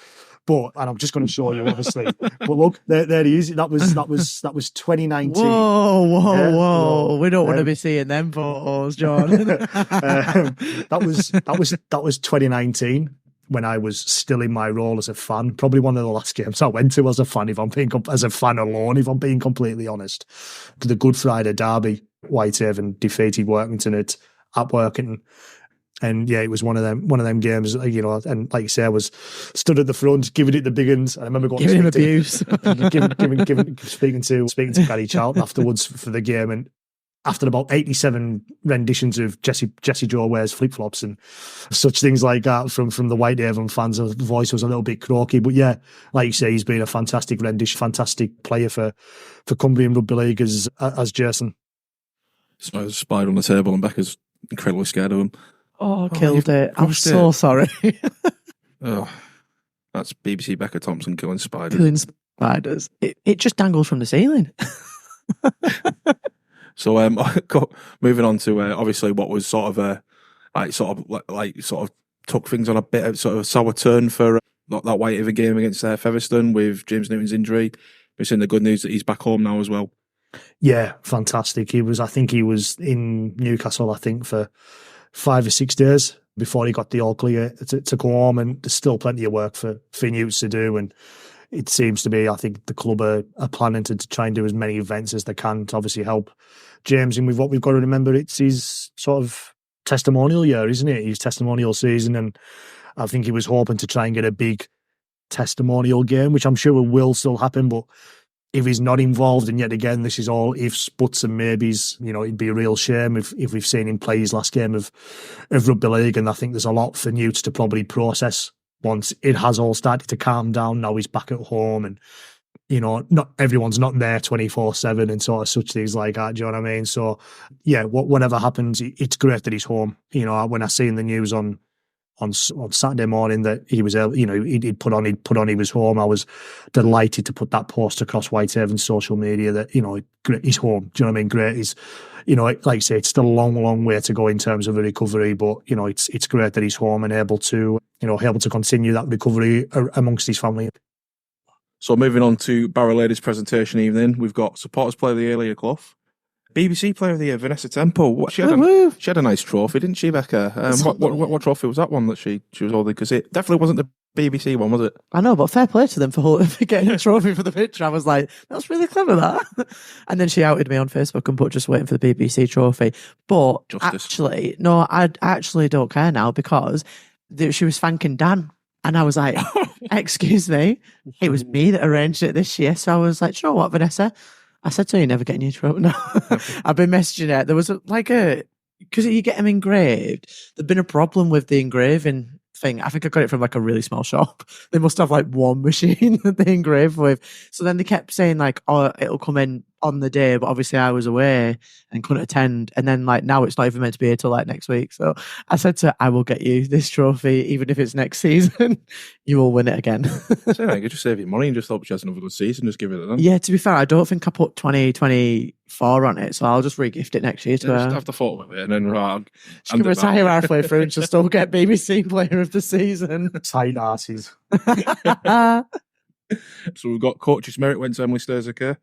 and I'm just going to show you, obviously. But look, there he is. That was 2019. Whoa! We don't want to be seeing them photos, John. That was 2019. When I was still in my role as a fan, probably one of the last games I went to as a fan, as a fan alone, if I'm being completely honest. The Good Friday derby, Whitehaven defeated Workington at Workington. And yeah, it was one of them games, and like you say, I was stood at the front, giving it the big uns. I remember going giving him abuse, speaking to Gary Charlton afterwards for the game, and after about 87 renditions of Jesse Joe wears flip-flops and such things like that from the Whitehaven fans, the voice was a little bit croaky. But yeah, like you say, he's been a fantastic rendition, fantastic player for Cumbrian Rugby League as Jason. So I was spied on the table and Becca's incredibly scared of him. Oh, killed it. I'm so sorry. Oh, that's BBC Becca Thompson killing spiders. Killing spiders. It just dangles from the ceiling. So moving on to obviously what was sort of took things on a bit of sort of sour turn for that Whitehaven game against Featherstone with James Newton's injury. We've seen the good news that he's back home now as well. Yeah, fantastic. I think he was in Newcastle, for 5 or 6 days before he got the all clear to go home, and there's still plenty of work for Newts to do. And it seems to be, I think the club are planning to try and do as many events as they can to obviously help James. And with what we've got to remember, it's his sort of testimonial year, isn't it? His testimonial season. And I think he was hoping to try and get a big testimonial game, which I'm sure will still happen. But if he's not involved, and yet again, this is all ifs, buts and maybes, it'd be a real shame if we've seen him play his last game of rugby league. And I think there's a lot for Newts to probably process once it has all started to calm down. Now he's back at home, and not everyone's not there 24/7 and sort of such things like that. Do you know what I mean? So yeah, whatever happens, it's great that he's home. When I seen the news on Saturday morning that he was, he'd put on he was home, I was delighted to put that post across Whitehaven's social media that he's home. Do you know what I mean? Great. He's, like I say, it's still a long way to go in terms of a recovery, but it's great that he's home and able to continue that recovery amongst his family. So moving on to Barrow Ladies presentation evening, we've got supporters player of the year, Leigh, BBC player of the year, Vanessa Temple. She had a nice trophy, didn't she, Becca? What trophy was that one that she was holding? Because it definitely wasn't the BBC one, was it? I know, but fair play to them for getting a trophy for the picture. I was like, that's really clever, that. And then she outed me on Facebook and put just waiting for the BBC trophy. But Justice. actually, no, I actually don't care now because she was thanking Dan. And I was like, excuse me, it was me that arranged it this year. So I was like, you know what, Vanessa? I said to her, you're never getting your trophy. No, I've been messaging her. There was because you get them engraved, there'd been a problem with the engraving thing. I think I got it from like a really small shop. They must have like one machine that they engrave with. So then they kept saying like, oh, it'll come in on the day, but obviously I was away and couldn't attend. And then like now it's not even meant to be here till like next week. So I said to her, I will get you this trophy, even if it's next season. You will win it again. So I could just save your money and just hope she has another good season. Just give it to them. Yeah, to be fair, I don't think I put 2024 on it, so I'll just re-gift it next year to her. Just have the photo with it and then she can retire halfway through and she'll still get BBC Player of the Season. Tight asses. So we've got Coach's Merit went to Emily Sturziker.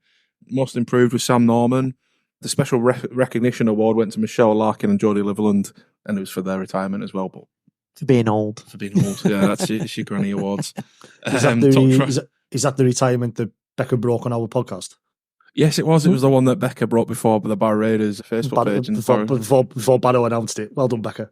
Most Improved with Sam Norman. The Special Recognition Award went to Michelle Larkin and Jodie Liverland, and it was for their retirement as well. But for being old. Yeah, that's your granny awards. Is that the retirement that Becca broke on our podcast? Yes, it was. It was the one that Becca brought before the Barrow Raiders Facebook page. Before Barrow announced it. Well done, Becca.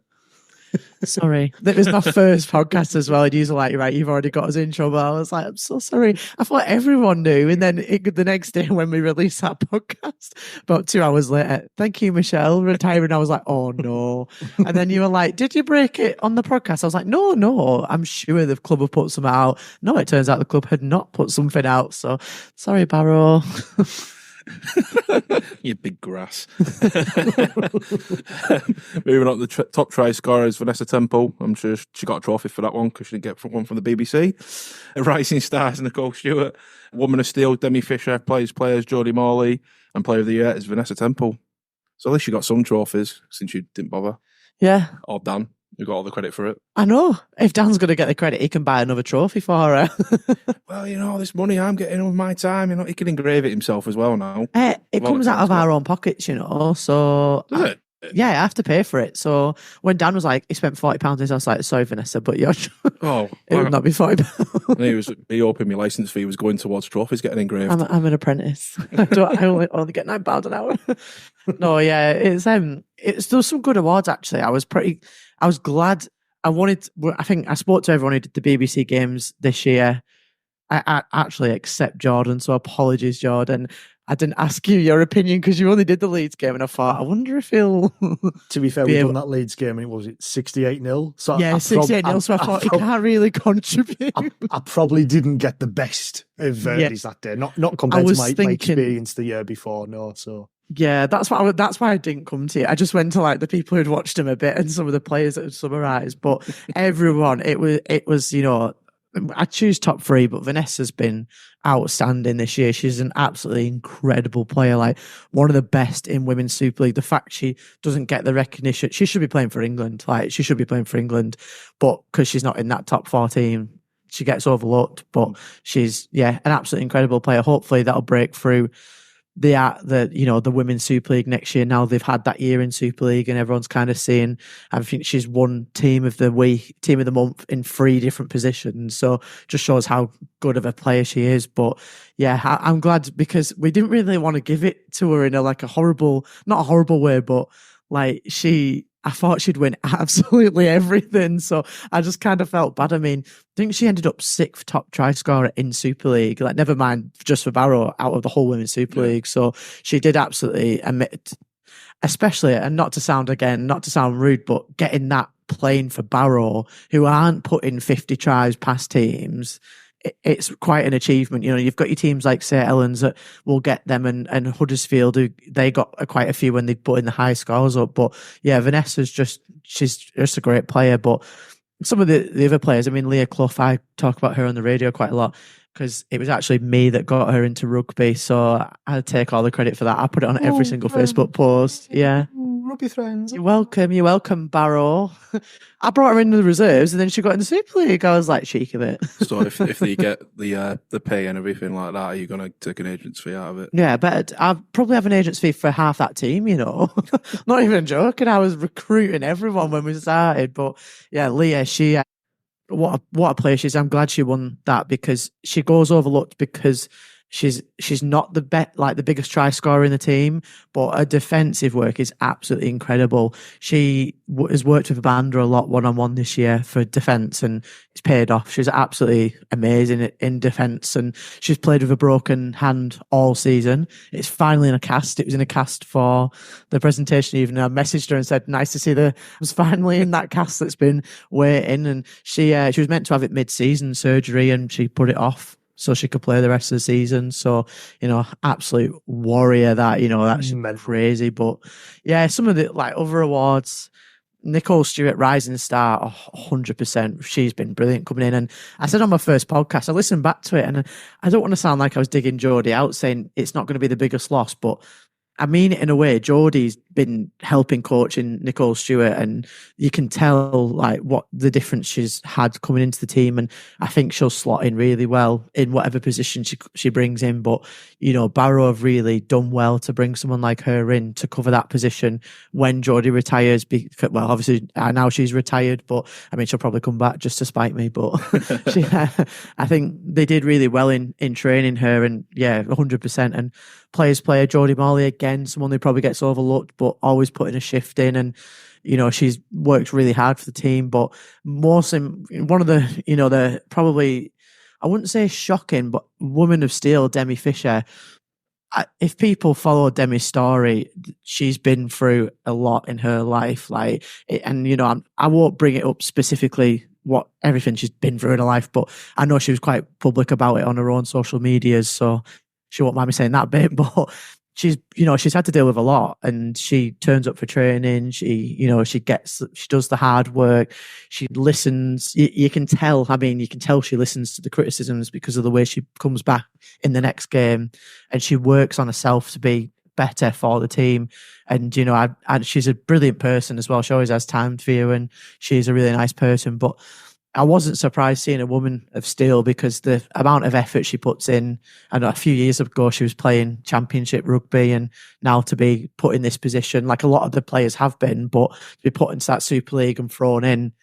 Sorry. That was my first podcast as well. And you were like, right, you've already got us in trouble. I was like, I'm so sorry. I thought everyone knew. And then the next day when we released that podcast, about 2 hours later, thank you, Michelle, retiring. I was like, oh no. And then you were like, did you break it on the podcast? I was like, no, I'm sure the club have put some out. No, it turns out the club had not put something out. So sorry, Barrow. You big grass. Moving on to the top try scorer is Vanessa Temple. I'm sure she got a trophy for that one because she didn't get one from the BBC. Rising Stars, Nicole Stewart. Woman of Steel, Demi Fisher. Players, Jodie Morley. And Player of the Year is Vanessa Temple. So at least you got some trophies since you didn't bother. Yeah. Or Dan, who got all the credit for it. I know. If Dan's going to get the credit, he can buy another trophy for her. Well, this money I'm getting with my time, he can engrave it himself as well now. It comes out of our own pockets, so... Does it? Yeah, I have to pay for it. So when Dan was like, he spent £40, I was like, sorry, Vanessa, but you're... it would not be £40. He hoping my licence fee was going towards trophies getting engraved. I'm an apprentice. I only get £9 an hour. No, yeah, it's there's some good awards, actually. I was glad. I think I spoke to everyone who did the BBC games this year. I actually accept Jordan, so apologies, Jordan. I didn't ask you your opinion because you only did the Leeds game, and I thought, I wonder if he'll... To be fair, we've done that Leeds game, and was it 68-0? So yeah, 68-0, so I thought he can't really contribute. I probably didn't get the best of Verdi's that day, not compared to my experience the year before, no, so... Yeah, that's why I didn't come to you. I just went to like the people who'd watched him a bit and some of the players that had summarised, but everyone, it was, I choose top three, but Vanessa's been outstanding this year. She's an absolutely incredible player, like one of the best in Women's Super League. The fact she doesn't get the recognition, she should be playing for England. But because she's not in that top 14, she gets overlooked. But she's an absolutely incredible player. Hopefully that'll break through the Women's Super League next year. Now they've had that year in Super League and everyone's kind of seeing, I think she's won team of the week, team of the month in 3 different positions. So just shows how good of a player she is. But yeah, I'm glad because we didn't really want to give it to her in not a horrible way, but I thought she'd win absolutely everything. So I just kind of felt bad. I mean, I think she ended up 6th top try scorer in Super League. Like, never mind just for Barrow out of the whole Women's Super League. So she did absolutely admit, especially, and not to sound rude, but getting that playing for Barrow, who aren't putting 50 tries past teams, it's quite an achievement. You've got your teams like St. Helens that will get them and Huddersfield, who they got quite a few when they put in the high scores up. But yeah, Vanessa's she's just a great player. But some of the other players, I mean, Leigh Clough, I talk about her on the radio quite a lot because it was actually me that got her into rugby. So I take all the credit for that. I put it on every single Facebook post. Yeah. Rugby friends. You're welcome, Barrow. I brought her into the reserves and then she got in the Super League. I was like, cheek of it. So if they get the pay and everything like that, are you going to take an agent's fee out of it? Yeah, but I'll probably have an agent's fee for half that team, Not even joking. I was recruiting everyone when we started. But yeah, Leah, what a player she is. I'm glad she won that because she goes overlooked because she's not the biggest try scorer in the team, but her defensive work is absolutely incredible. She has worked with Amanda a lot one-on-one this year for defence, and it's paid off. She's absolutely amazing in defence, and she's played with a broken hand all season. It's finally in a cast. It was in a cast for the presentation even. I messaged her and said, nice to see I was finally in that cast that's been waiting, and she was meant to have it mid-season surgery, and she put it off so she could play the rest of the season. So, absolute warrior that's crazy. But yeah, some of the other awards, Nicole Stewart, Rising Star, 100%. She's been brilliant coming in. And I said on my first podcast, I listened back to it, and I don't want to sound like I was digging Geordie out saying it's not going to be the biggest loss, but I mean it in a way. Geordie's been helping coaching Nicole Stewart, and you can tell what the difference she's had coming into the team. And I think she'll slot in really well in whatever position she brings in. But Barrow have really done well to bring someone like her in to cover that position when Geordie retires. Well, obviously now she's retired, but I mean she'll probably come back just to spite me. But I think they did really well in training her, and 100%. And player Geordie Morley again, someone who probably gets overlooked, but always putting a shift in, and she's worked really hard for the team. But one of the probably, I wouldn't say shocking, but woman of steel, Demi Fisher. If people follow Demi's story, she's been through a lot in her life, I won't bring it up specifically what everything she's been through in her life, but I know she was quite public about it on her own social medias, so she won't mind me saying that bit. But she's had to deal with a lot, and she turns up for training. She does the hard work. She listens. You can tell. I mean, you can tell she listens to the criticisms because of the way she comes back in the next game, and she works on herself to be better for the team. And she's a brilliant person as well. She always has time for you, and she's a really nice person. But I wasn't surprised seeing a woman of steel because the amount of effort she puts in. I know a few years ago she was playing championship rugby, and now to be put in this position, like a lot of the players have been, but to be put into that Super League and thrown in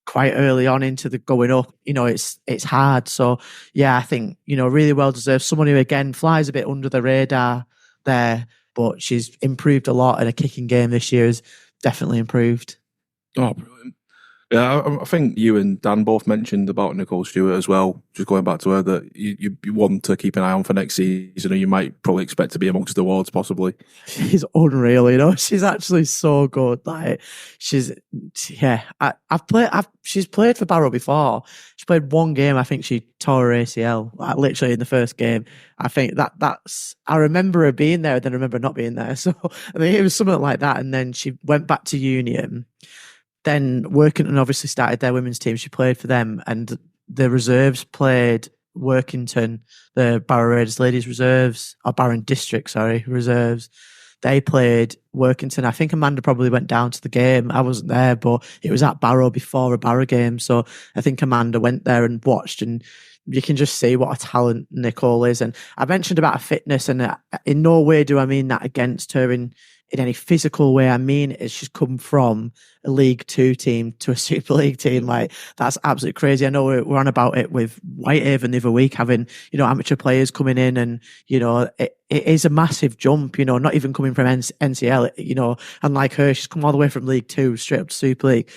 quite early on into the going up, it's hard. So yeah, I think, really well deserved. Someone who again flies a bit under the radar there, but she's improved a lot, and a kicking game this year has definitely improved. Oh, brilliant. Yeah, I think you and Dan both mentioned about Nicole Stewart as well, just going back to her, that you want to keep an eye on for next season, and you might probably expect to be amongst the awards possibly. She's unreal, she's actually so good. She's played for Barrow before. She played one game, I think she tore her ACL, literally in the first game. I think I remember her being there, then I remember not being there. So I think it was something like that. And then she went back to Union. Then Workington obviously started their women's team. She played for them, and the reserves played Workington, the Barrow Ladies reserves, or Barrow District, reserves. They played Workington. I think Amanda probably went down to the game. I wasn't there, but it was at Barrow before a Barrow game. So I think Amanda went there and watched, and you can just see what a talent Nicole is. And I mentioned about her fitness, and in no way do I mean that against her in any physical way. I mean is she's come from a League Two team to a Super League team. That's absolutely crazy. I know we're on about it with Whitehaven the other week, having amateur players coming in, and it is a massive jump. Not even coming from NCL. And like her, she's come all the way from League Two straight up to Super League.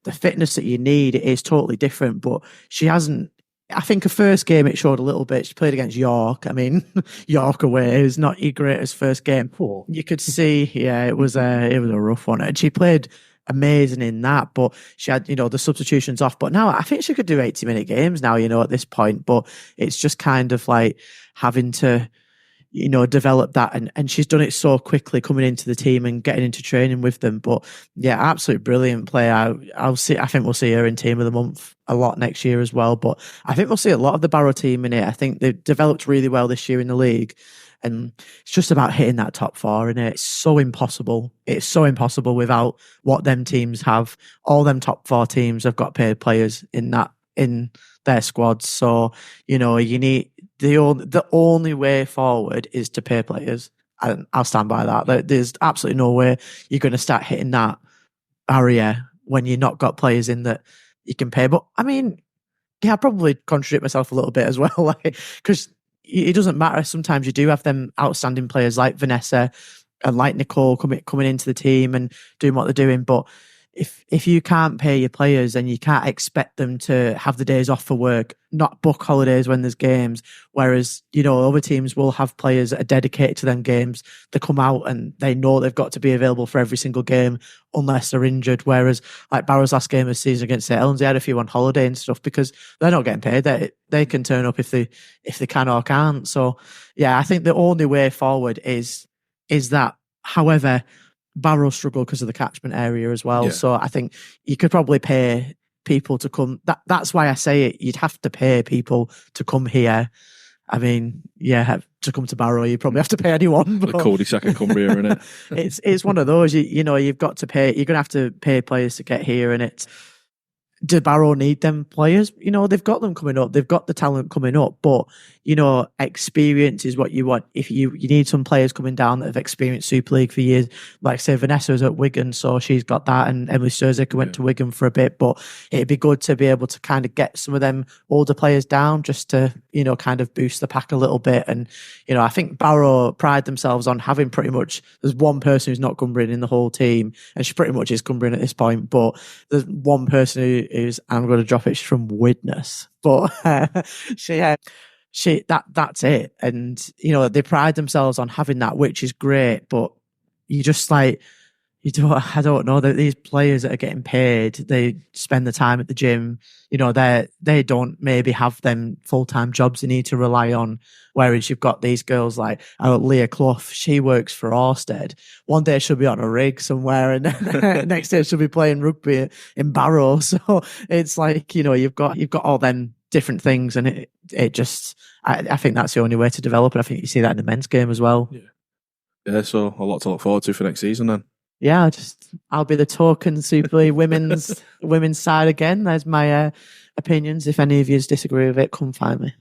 The fitness that you need is totally different, but she hasn't. I think her first game it showed a little bit. She played against York. I mean, York away is not your greatest first game. You could see, it was a rough one, and she played amazing in that. But she had, the substitutions off. But now I think she could do 80-minute games now. At this point. But it's just kind of like having to, develop that, and she's done it so quickly coming into the team and getting into training with them. But yeah, absolutely brilliant player. I think we'll see her in team of the month a lot next year as well. But I think we'll see a lot of the Barrow team in it. I think they've developed really well this year in the league, and it's just about hitting that top four in it. It's so impossible. It's so impossible without what them teams have. All them top four teams have got paid players in their squads. So you need the only way forward is to pay players, and I'll stand by that. There's absolutely no way you're going to start hitting that barrier when you've not got players in that you can pay. But I mean, Yeah, I probably contradict myself a little bit as well, because it doesn't matter. Sometimes you do have them outstanding players like Vanessa and like Nicole coming into the team and doing what they're doing. But if you can't pay your players, then you can't expect them to have the days off for work, not book holidays when there's games. Whereas, other teams will have players that are dedicated to them games. They come out and they know they've got to be available for every single game unless they're injured. Whereas like Barrow's last game of the season against St. Helens, they had a few on holiday and stuff because they're not getting paid. They can turn up if they can or can't. So yeah, I think the only way forward is that. However, Barrow struggle because of the catchment area as well. Yeah. So I think you could probably pay people to come. That's why I say it. You'd have to pay people to come here. I mean, yeah, to come to Barrow, you probably have to pay anyone. The cul-de-sac of Cumbria, isn't it? It's one of those. You've got to pay. You're going to have to pay players to get here, and it's. Do Barrow need them players? They've got them coming up. They've got the talent coming up, but experience is what you want. If you need some players coming down that have experienced Super League for years, like say Vanessa's at Wigan, so she's got that, and Emily Sturzek went to Wigan for a bit, but it'd be good to be able to kind of get some of them older players down just to, kind of boost the pack a little bit. And, I think Barrow pride themselves on having pretty much, there's one person who's not Cumbrian in the whole team, and she pretty much is Cumbrian at this point, but there's one person who's, I'm going to drop it, she's from Widnes, but that's it. And, they pride themselves on having that, which is great, but you just I don't know that these players that are getting paid, they spend the time at the gym, they don't maybe have them full-time jobs they need to rely on. Whereas you've got these girls like Leigh Clough, she works for Orsted. One day she'll be on a rig somewhere, and then next day she'll be playing rugby in Barrow. So it's like, you've got all them different things, and it just, I think that's the only way to develop it. I think you see that in the men's game as well. Yeah, so a lot to look forward to for next season then. Yeah, I'll be the token Super League women's side again. There's my opinions. If any of you disagree with it, come find me.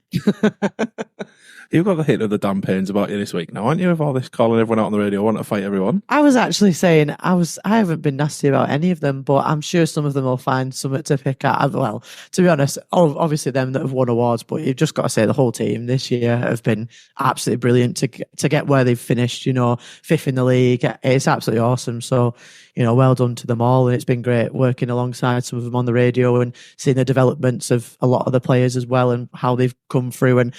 You've got the hit of the damn pains about you this week now, aren't you? With all this calling everyone out on the radio, want to fight everyone. I was actually saying I haven't been nasty about any of them, but I'm sure some of them will find something to pick at. Well, to be honest, obviously them that have won awards, but you've just got to say the whole team this year have been absolutely brilliant to get where they've finished. Fifth in the league. It's absolutely awesome. So, well done to them all, and it's been great working alongside some of them on the radio and seeing the developments of a lot of the players as well and how they've come through. And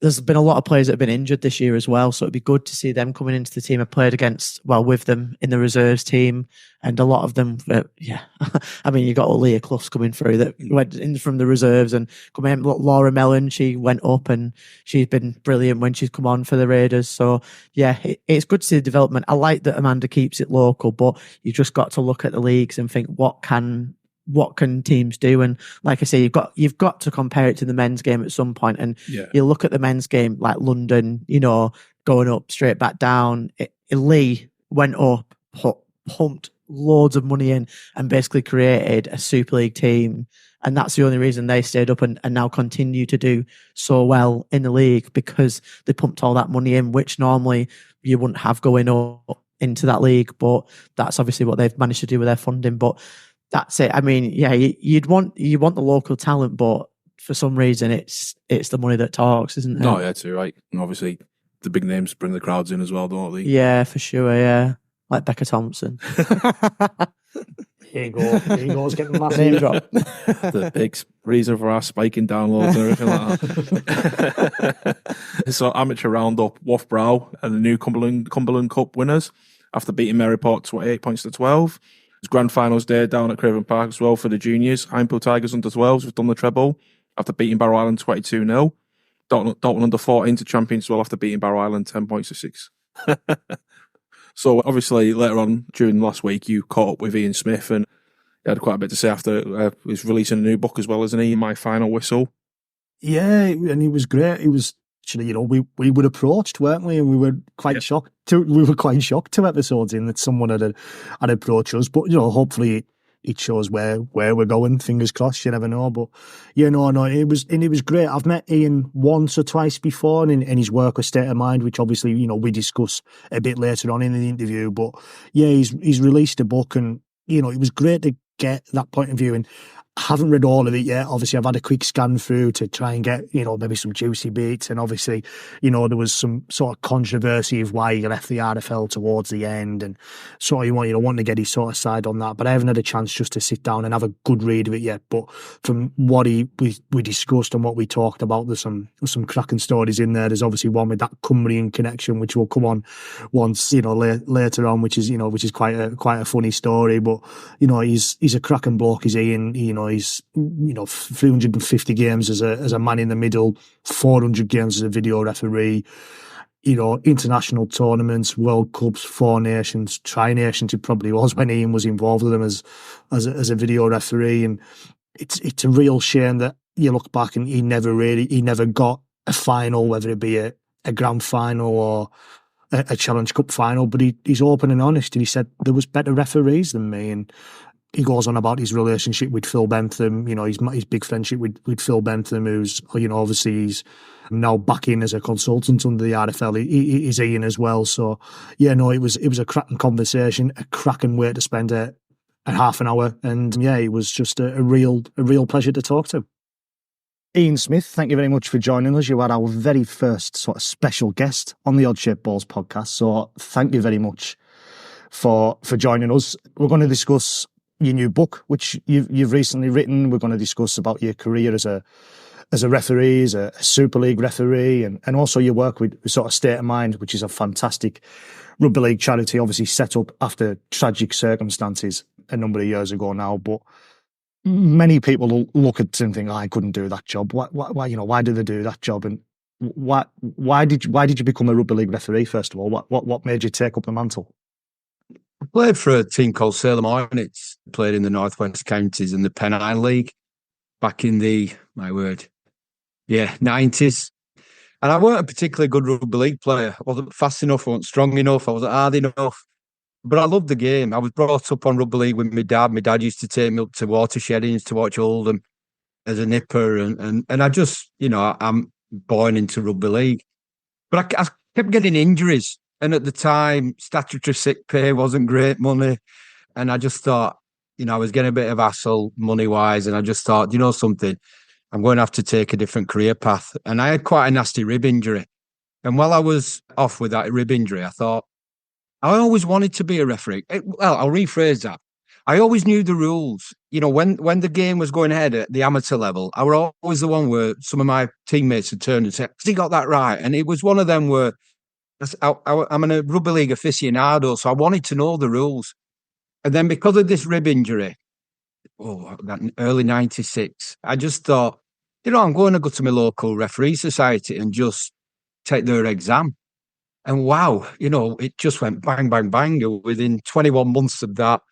there's been a lot of players that have been injured this year as well, so it'd be good to see them coming into the team. I played with them in the reserves team, and a lot of them, I mean, you got Leigh Clough coming through that went in from the reserves and come in. Laura Mellon, she went up and she's been brilliant when she's come on for the Raiders. So yeah, it's good to see the development. I like that Amanda keeps it local, but you just got to look at the leagues and think what can teams do? And like I say, you've got to compare it to the men's game at some point. And you look at the men's game like London, going up straight back down. Leigh went up, pumped loads of money in, and basically created a Super League team. And that's the only reason they stayed up and now continue to do so well in the league, because they pumped all that money in, which normally you wouldn't have going up into that league. But that's obviously what they've managed to do with their funding. But that's it. I mean, yeah, you want the local talent, but for some reason it's the money that talks, isn't it? No, yeah, too right. And obviously the big names bring the crowds in as well, don't they? Yeah, for sure. Yeah, like Becca Thompson. Here you go, getting massive name drop. The big reason for our spiking downloads and everything like that. So amateur roundup, Brow and the new Cumberland Cup winners after beating Maryport 28 points to 12. It's grand finals day down at Craven Park as well for the juniors. Hyndpool Tigers under 12s have done the treble after beating Barrow Island 22-0. Dalton under 14 to champions as well after beating Barrow Island 10 points to 6. So obviously later on during last week you caught up with Ian Smith and he had quite a bit to say after he's releasing a new book as well, isn't he? My Final Whistle. Yeah, and he was great. He was actually, we were approached, weren't we? And we were quite shocked. We were quite shocked 2 episodes in that someone had approached us. But hopefully it shows where we're going. Fingers crossed. You never know. But no, it was great. I've met Ian once or twice before, and in his work with State of Mind, which obviously we discuss a bit later on in the interview. But yeah, he's released a book, and it was great to get that point of view. And haven't read all of it yet. Obviously, I've had a quick scan through to try and get, maybe some juicy bits. And obviously, there was some sort of controversy of why he left the RFL towards the end, and sort of wanting to get his sort of side on that. But I haven't had a chance just to sit down and have a good read of it yet. But from what we discussed and what we talked about, there's some cracking stories in there. There's obviously one with that Cumbrian connection, which will come on once, later on, which is quite a funny story. But he's a cracking bloke, is he? And he's 350 games as a man in the middle, 400 games as a video referee, international tournaments, World Cups, Four Nations, Tri-Nations. It probably was when Ian was involved with them as a video referee. And it's a real shame that you look back and he never got a final, whether it be a grand final or a Challenge Cup final. But he's open and honest, and he said there was better referees than me. And he goes on about his relationship with Phil Bentham, his big friendship with Phil Bentham, who's, obviously he's now back in as a consultant under the RFL. He's Ian as well. So, it was a cracking conversation, a cracking way to spend a half an hour. And it was just a real pleasure to talk to. Ian Smith, thank you very much for joining us. You are our very first sort of special guest on the Odd Shaped Balls podcast. So thank you very much for joining us. We're going to discuss your new book, which you've recently written. We're going to discuss about your career as a referee, as a Super League referee, and also your work with sort of State of Mind, which is a fantastic rugby league charity, obviously set up after tragic circumstances a number of years ago now. But many people look at it and think, I couldn't do that job. Why do they do that job? And why did you become a rugby league referee, first of all? What made you take up the mantle? I played for a team called Salem Hornets, played in the North West Counties and the Pennine League back in the, 90s. And I weren't a particularly good rugby league player. I wasn't fast enough, I wasn't strong enough, I wasn't hard enough. But I loved the game. I was brought up on rugby league with my dad. My dad used to take me up to Watershed to watch Oldham as a nipper. And I just, I'm born into rugby league. But I kept getting injuries. And at the time, statutory sick pay wasn't great money. And I just thought, I was getting a bit of hassle money-wise. And I just thought, something, I'm going to have to take a different career path. And I had quite a nasty rib injury. And while I was off with that rib injury, I thought, I always wanted to be a referee. Well, I'll rephrase that. I always knew the rules. When the game was going ahead at the amateur level, I was always the one where some of my teammates had turned and said, has he got that right? And it was one of them where I'm a rugby league aficionado, so I wanted to know the rules. And then because of this rib injury, that early 96, I just thought, I'm going to go to my local referee society and just take their exam. And wow, it just went bang, bang, bang. Within 21 months of that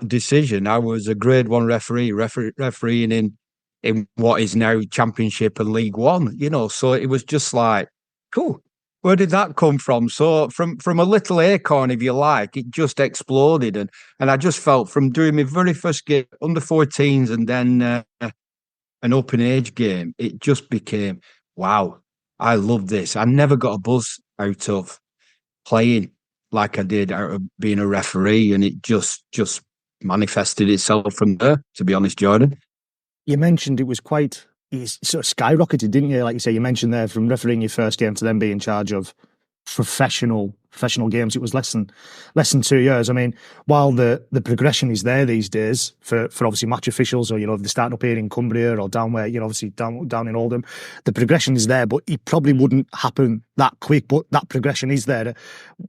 decision, I was a Grade 1 refereeing in what is now Championship and League One, So it was just like, cool. Where did that come from? So from a little acorn, if you like, it just exploded. And I just felt from doing my very first game, under 14s, and then an open age game, it just became, wow, I love this. I never got a buzz out of playing like I did out of being a referee. And it just manifested itself from there, to be honest, Jordan. You mentioned it was it's sort of skyrocketed, didn't you? Like you say, you mentioned there, from refereeing your first game to then being in charge of professional games, it was less than 2 years. I mean, while the progression is there these days for obviously match officials, or if they're starting up here in Cumbria or down where, obviously down in Oldham, the progression is there, but it probably wouldn't happen that quick. But that progression is there.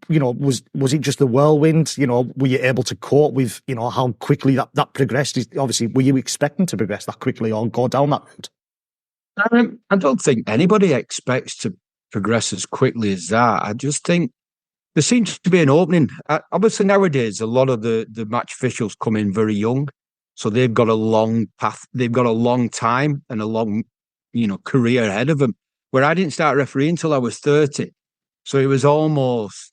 Was it just the whirlwind? Were you able to cope with how quickly that progressed? Obviously, were you expecting to progress that quickly or go down that route? I don't think anybody expects to progress as quickly as that. I just think there seems to be an opening. Obviously, nowadays, a lot of the match officials come in very young. So they've got a long path. They've got a long time and a long, career ahead of them. Where I didn't start refereeing until I was 30. So it was almost,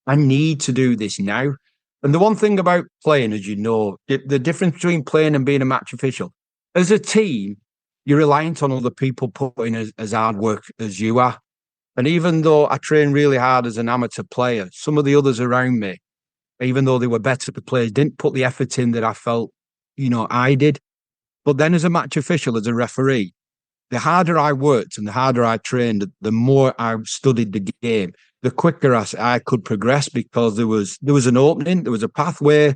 I need to do this now. And the one thing about playing, as you know, the difference between playing and being a match official, as a team, you're reliant on other people putting as hard work as you are. And even though I trained really hard as an amateur player, some of the others around me, even though they were better players, didn't put the effort in that I felt, I did. But then as a match official, as a referee, the harder I worked and the harder I trained, the more I studied the game, the quicker I could progress, because there was an opening, there was a pathway,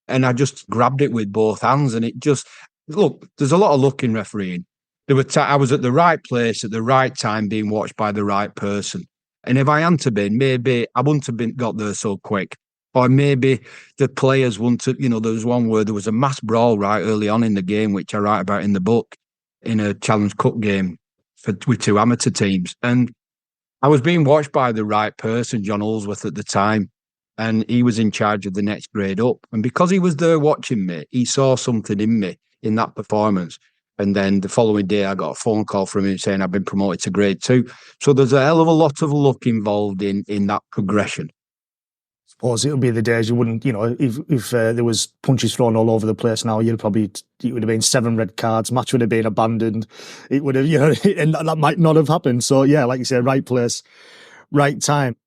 and I just grabbed it with both hands. And it just, look, there's a lot of luck in refereeing. I was at the right place at the right time, being watched by the right person. And if I hadn't been, maybe I wouldn't have got there so quick. Or maybe the players wouldn't have, there was one where there was a mass brawl right early on in the game, which I write about in the book, in a Challenge Cup game with two amateur teams. And I was being watched by the right person, John Ulsworth at the time, and he was in charge of the next grade up. And because he was there watching me, he saw something in me in that performance. And then the following day, I got a phone call from him saying I've been promoted to grade 2. So there's a hell of a lot of luck involved in that progression. Suppose it would be the days you wouldn't, if there was punches thrown all over the place now, it would have been 7 red cards, match would have been abandoned. It would have, and that might not have happened. So yeah, like you said, right place, right time.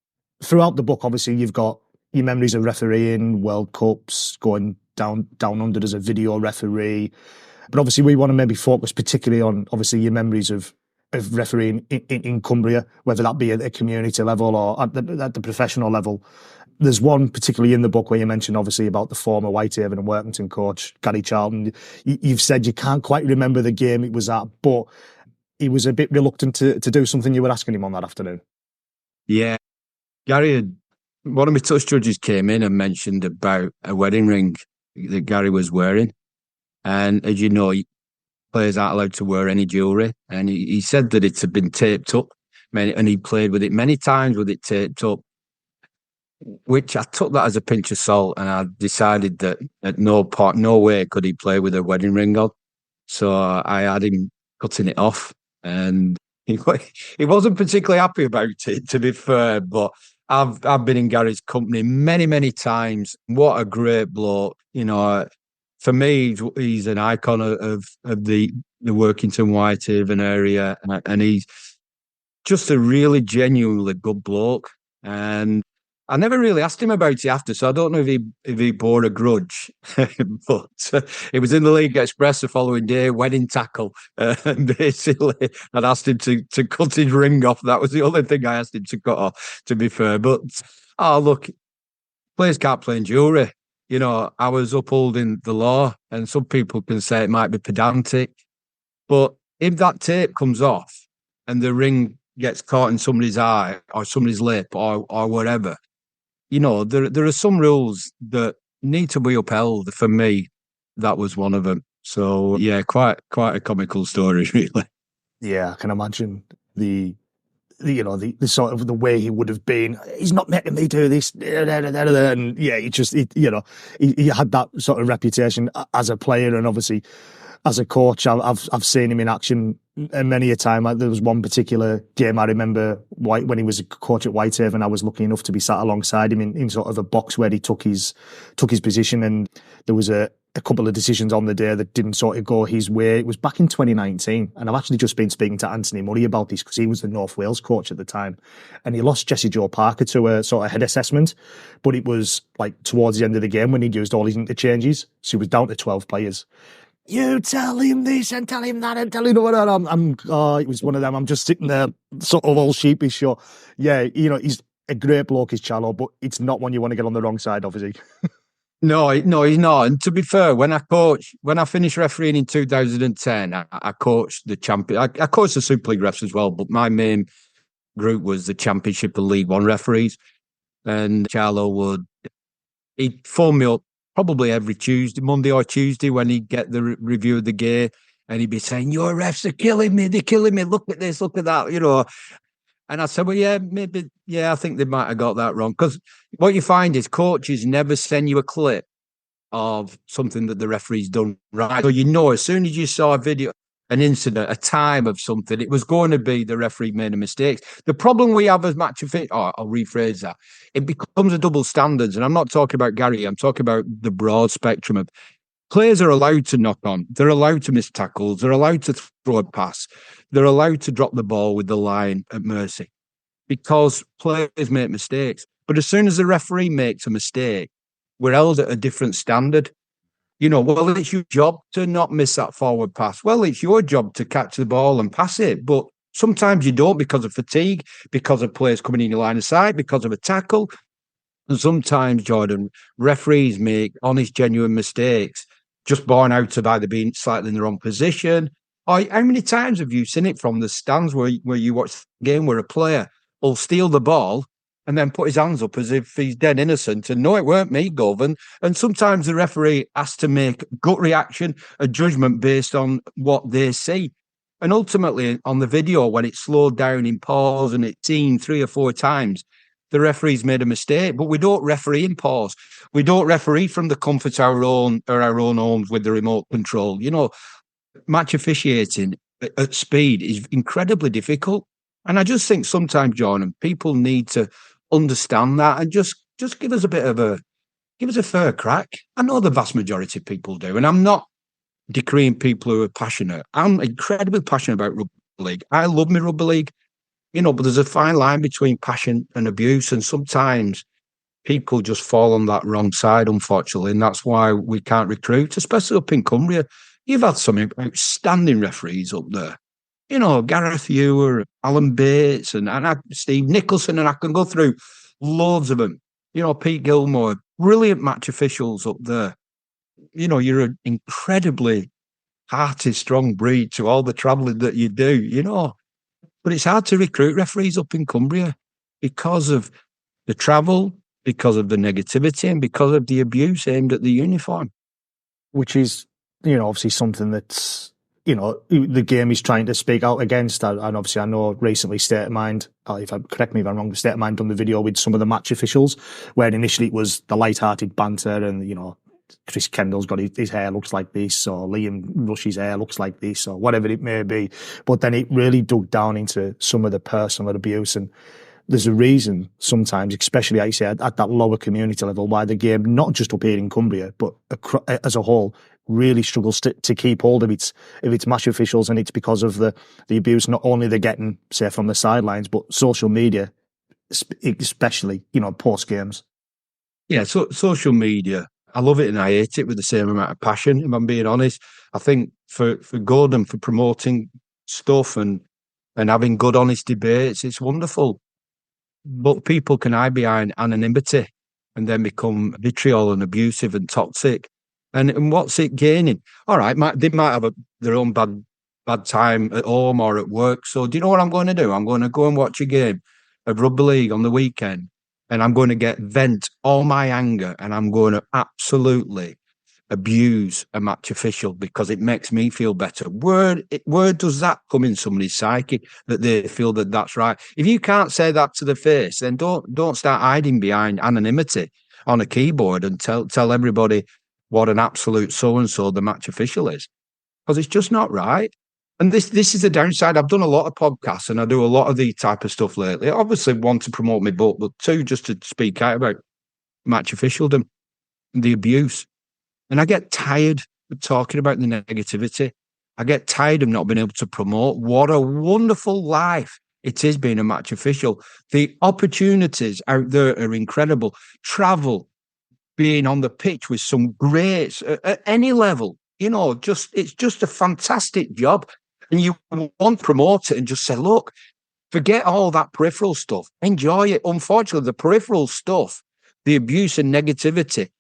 Throughout the book, obviously, you've got your memories of refereeing, World Cups, going down under as a video referee. But obviously, we want to maybe focus particularly on, obviously, your memories of refereeing in Cumbria, whether that be at a community level or at the professional level. There's one particularly in the book where you mentioned, obviously, about the former Whitehaven and Workington coach, Gary Charlton. You've said you can't quite remember the game it was at, but he was a bit reluctant to do something you were asking him on that afternoon. Yeah. One of my touch judges came in and mentioned about a wedding ring that Gary was wearing. And as you know, players aren't allowed to wear any jewellery. And he said that it had been taped up, and he played with it many times with it taped up, which I took that as a pinch of salt, and I decided that at no way could he play with a wedding ring on. So I had him cutting it off, and he wasn't particularly happy about it, to be fair, but I've been in Gary's company many, many times. What a great bloke. For me, he's an icon of the Workington, Whitehaven area, and he's just a really genuinely good bloke. And I never really asked him about it after, so I don't know if he bore a grudge. But it was in the League Express the following day, wedding tackle. And basically, I'd asked him to cut his ring off. That was the only thing I asked him to cut off, to be fair. But, look, players can't play in jewellery. I was upholding the law, and some people can say it might be pedantic. But if that tape comes off and the ring gets caught in somebody's eye or somebody's lip or whatever, there are some rules that need to be upheld. For me, that was one of them. So yeah, quite a comical story, really. Yeah, I can imagine the sort of the way he would have been. He's not making me do this, and yeah, he had that sort of reputation as a player, and obviously as a coach, I've seen him in action many a time. There was one particular game I remember when he was a coach at Whitehaven. I was lucky enough to be sat alongside him in sort of a box where he took his position, and there was a couple of decisions on the day that didn't sort of go his way. It was back in 2019, and I've actually just been speaking to Anthony Murray about this because he was the North Wales coach at the time, and he lost Jesse Joe Parker to a sort of head assessment, but it was like towards the end of the game when he'd used all his interchanges, so he was down to 12 players. You tell him this and tell him that and tell him what. It was one of them. I'm just sitting there, sort of all sheepish. So, yeah, he's a great bloke, he's Charlo, but it's not one you want to get on the wrong side of, is he? No, he's not. And to be fair, when I finished refereeing in 2010, I coached the champion. I coached the Super League refs as well, but my main group was the Championship and League One referees. And Charlo he'd phone me up probably every Monday or Tuesday, when he'd get the review of the game, and he'd be saying, "Your refs are killing me. They're killing me. Look at this, look at that," And I said, well, yeah, maybe, yeah, I think they might have got that wrong. Because what you find is coaches never send you a clip of something that the referee's done right. So as soon as you saw a video, an incident, a time of something, it was going to be the referee made a mistake. The problem we have as match officials, I'll rephrase that, it becomes a double standards. And I'm not talking about Gary, I'm talking about the broad spectrum of players are allowed to knock on. They're allowed to miss tackles. They're allowed to throw a pass. They're allowed to drop the ball with the line at mercy because players make mistakes. But as soon as the referee makes a mistake, we're held at a different standard. Well, it's your job to not miss that forward pass. Well, it's your job to catch the ball and pass it. But sometimes you don't because of fatigue, because of players coming in your line of sight, because of a tackle. And sometimes, Jordan, referees make honest, genuine mistakes, just born out of either being slightly in the wrong position. Or how many times have you seen it from the stands where you watch the game where a player will steal the ball and then put his hands up as if he's dead innocent and no, it weren't me, Gov. And sometimes the referee has to make gut reaction, a judgment based on what they see. And ultimately, on the video, when it's slowed down in pause and it's seen 3 or 4 times, the referee's made a mistake. But we don't referee in pause. We don't referee from the comfort of our own homes with the remote control. Match officiating at speed is incredibly difficult. And I just think sometimes, Jordan, people need to understand that and just give us a fair crack. I know the vast majority of people do, and I'm not decreeing people who are passionate. I'm incredibly passionate about rugby league. I love my rugby league, but there's a fine line between passion and abuse, and sometimes people just fall on that wrong side, unfortunately, and that's why we can't recruit, especially up in Cumbria. You've had some outstanding referees up there. Gareth Ewer, Alan Bates, and Steve Nicholson, and I can go through loads of them. Pete Gilmore, brilliant match officials up there. You're an incredibly hearty, strong breed to all the travelling that you do, But it's hard to recruit referees up in Cumbria because of the travel, because of the negativity, and because of the abuse aimed at the uniform. Which is, obviously something that's, the game is trying to speak out against. And obviously I know recently State of Mind, correct me if I'm wrong, State of Mind done the video with some of the match officials where initially it was the light-hearted banter and, Chris Kendall's got his hair looks like this, or Liam Rush's hair looks like this, or whatever it may be. But then it really dug down into some of the personal abuse. And there's a reason sometimes, especially, like you say, at that lower community level, why the game, not just up here in Cumbria, but as a whole, really struggles to keep hold of its match officials. And it's because of the abuse not only they're getting, say, from the sidelines, but social media, especially, post games. Yeah, so social media, I love it and I hate it with the same amount of passion, if I'm being honest. I think for Gordon, for promoting stuff and having good, honest debates, it's wonderful. But people can hide behind anonymity and then become vitriol and abusive and toxic. And what's it gaining? All right, they might have their own bad time at home or at work. So do you know what I'm going to do? I'm going to go and watch a game of rugby league on the weekend, and I'm going to vent all my anger, and I'm going to absolutely abuse a match official because it makes me feel better. Where does that come in somebody's psyche that they feel that that's right? If you can't say that to the face, then don't start hiding behind anonymity on a keyboard and tell everybody what an absolute so-and-so the match official is, because it's just not right. And this is the downside. I've done a lot of podcasts and I do a lot of the type of stuff lately. Obviously, one, to promote my book, but two, just to speak out about match officialdom and the abuse. And I get tired of talking about the negativity. I get tired of not being able to promote what a wonderful life it is being a match official. The opportunities out there are incredible. Travel, being on the pitch with some greats at any level, it's just a fantastic job. And you want to promote it and just say, look, forget all that peripheral stuff. Enjoy it. Unfortunately, the peripheral stuff, the abuse and negativity,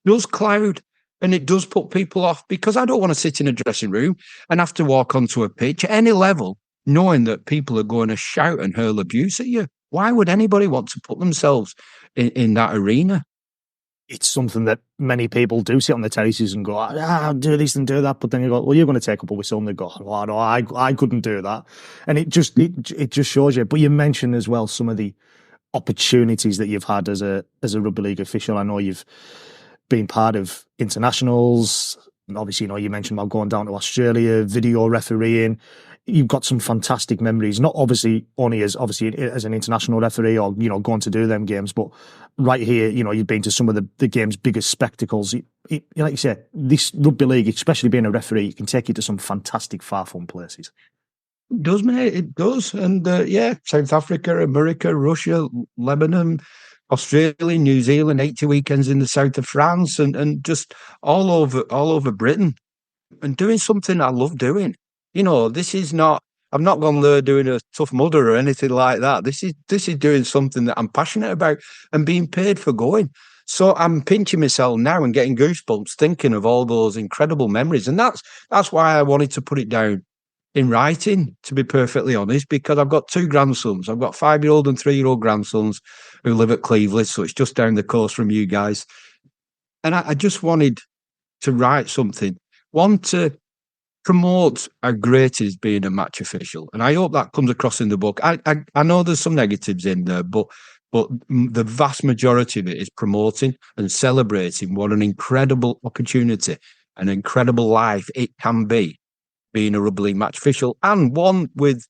does cloud and it does put people off, because I don't want to sit in a dressing room and have to walk onto a pitch at any level knowing that people are going to shout and hurl abuse at you. Why would anybody want to put themselves in that arena? It's something that many people do sit on the terraces and go, do this and do that. But then you go, well, you're going to take up a whistle, and they go, oh, no, I couldn't do that. And it just shows you. But you mentioned as well some of the opportunities that you've had as a rugby league official. I know you've been part of internationals. And obviously, you mentioned about going down to Australia, video refereeing. You've got some fantastic memories, not only as an international referee or, going to do them games, but right here, you've been to some of the game's biggest spectacles. Like you said, this rugby league, especially being a referee, can take you to some fantastic far-flung places. It does, mate. It does. And South Africa, America, Russia, Lebanon, Australia, New Zealand, 80 weekends in the south of France, and just all over Britain, and doing something I love doing. You know, this is not. I'm not going there doing a Tough Mudder or anything like that. This is doing something that I'm passionate about and being paid for going. So I'm pinching myself now and getting goosebumps thinking of all those incredible memories, and that's why I wanted to put it down in writing, to be perfectly honest, because I've got 2 grandsons. I've got 5-year-old and 3-year-old grandsons who live at Cleveland, so it's just down the coast from you guys. And I just wanted to write something, one to promote how great it is being a match official. And I hope that comes across in the book. I know there's some negatives in there, but the vast majority of it is promoting and celebrating what an incredible opportunity, an incredible life it can be, being a rugby league match official, and one with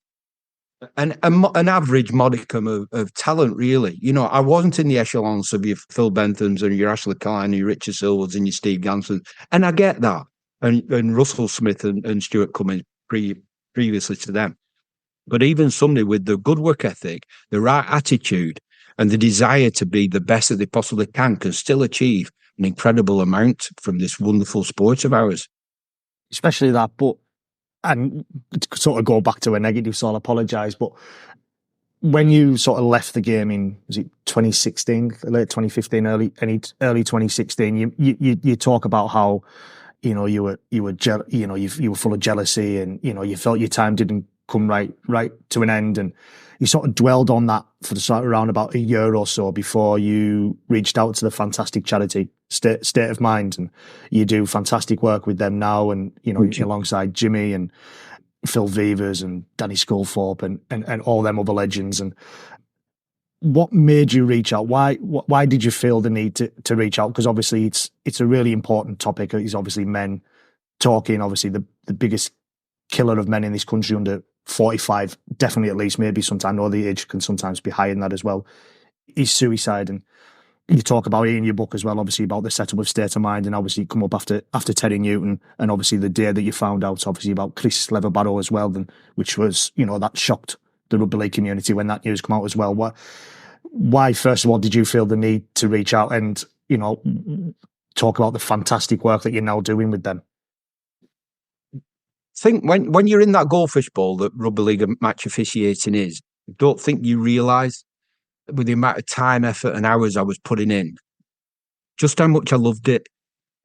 an average modicum of talent, really. You know, I wasn't in the echelons of your Phil Benthams and your Ashley Klein and your Richard Silwards and your Steve Ganson, and I get that. And Russell Smith and Stuart Cummins previously to them. But even somebody with the good work ethic, the right attitude, and the desire to be the best that they possibly can still achieve an incredible amount from this wonderful sport of ours. Especially that, and to sort of go back to a negative, so I'll apologise, but when you sort of left the game in, was it 2016, late 2015, early 2016, you talk about how, you know, you were full of jealousy, and, you know, you felt your time didn't come right to an end, and you sort of dwelled on that for the sort of around about a year or so before you reached out to the fantastic charity State of Mind, and you do fantastic work with them now, and, you know, alongside Jimmy and Phil Vivers and Danny Sculthorpe and all them other legends. And what made you reach out? Why did you feel the need to reach out? Because obviously it's a really important topic. It's obviously men talking. Obviously the biggest killer of men in this country under 45, definitely, at least, maybe sometimes, I know the age can sometimes be higher than that as well, is suicide. And you talk about it in your book as well, obviously, about the setup of State of Mind, and obviously come up after Terry Newton, and obviously the day that you found out, obviously, about Chris Lever-Barrow as well, which was, you know, that shocked the rugby league community when that news came out as well. Why, first of all, did you feel the need to reach out and, you know, talk about the fantastic work that you're now doing with them? I think when you're in that goldfish bowl that rugby league match officiating is, I don't think you realise, with the amount of time, effort and hours I was putting in, just how much I loved it.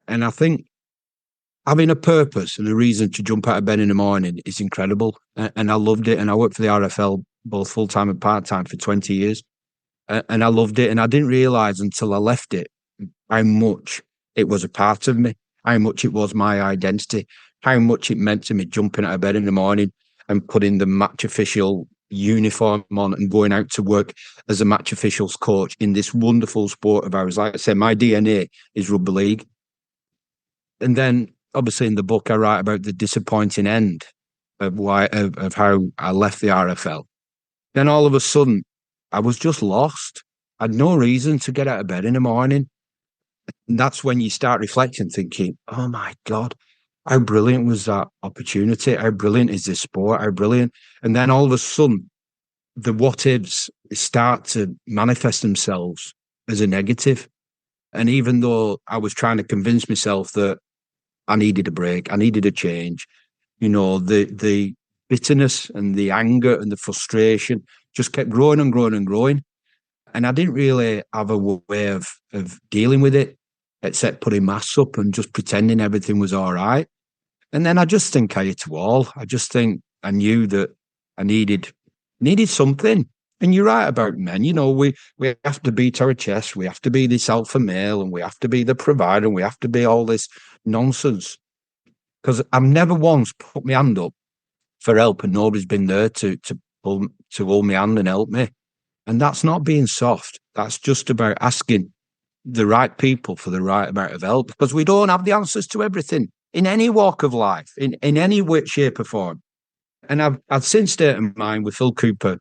And I think having a purpose and a reason to jump out of bed in the morning is incredible. And I loved it. And I worked for the RFL both full-time and part-time for 20 years. And I loved it. And I didn't realise until I left it how much it was a part of me, how much it was my identity, how much it meant to me jumping out of bed in the morning and putting the match official uniform on and going out to work as a match officials coach in this wonderful sport of ours. Like I said, my DNA is rugby league. And then obviously in the book I write about the disappointing end of how I left the RFL. Then all of a sudden I was just lost. I had no reason to get out of bed in the morning. And that's when you start reflecting, thinking, oh my God, how brilliant was that opportunity? How brilliant is this sport? How brilliant. And then all of a sudden, the what-ifs start to manifest themselves as a negative. And even though I was trying to convince myself that I needed a break, I needed a change, you know, the bitterness and the anger and the frustration just kept growing and growing and growing. And I didn't really have a way of dealing with it, except putting masks up and just pretending everything was all right. And then I just think I hit a wall. I just think I knew that I needed something. And you're right about men. You know, we have to beat our chest. We have to be this alpha male, and we have to be the provider, and we have to be all this nonsense. Because I've never once put my hand up for help, and nobody's been there to hold my hand and help me. And that's not being soft. That's just about asking the right people for the right amount of help, because we don't have the answers to everything in any walk of life, in any way, shape or form. And I've since State of Mind with Phil Cooper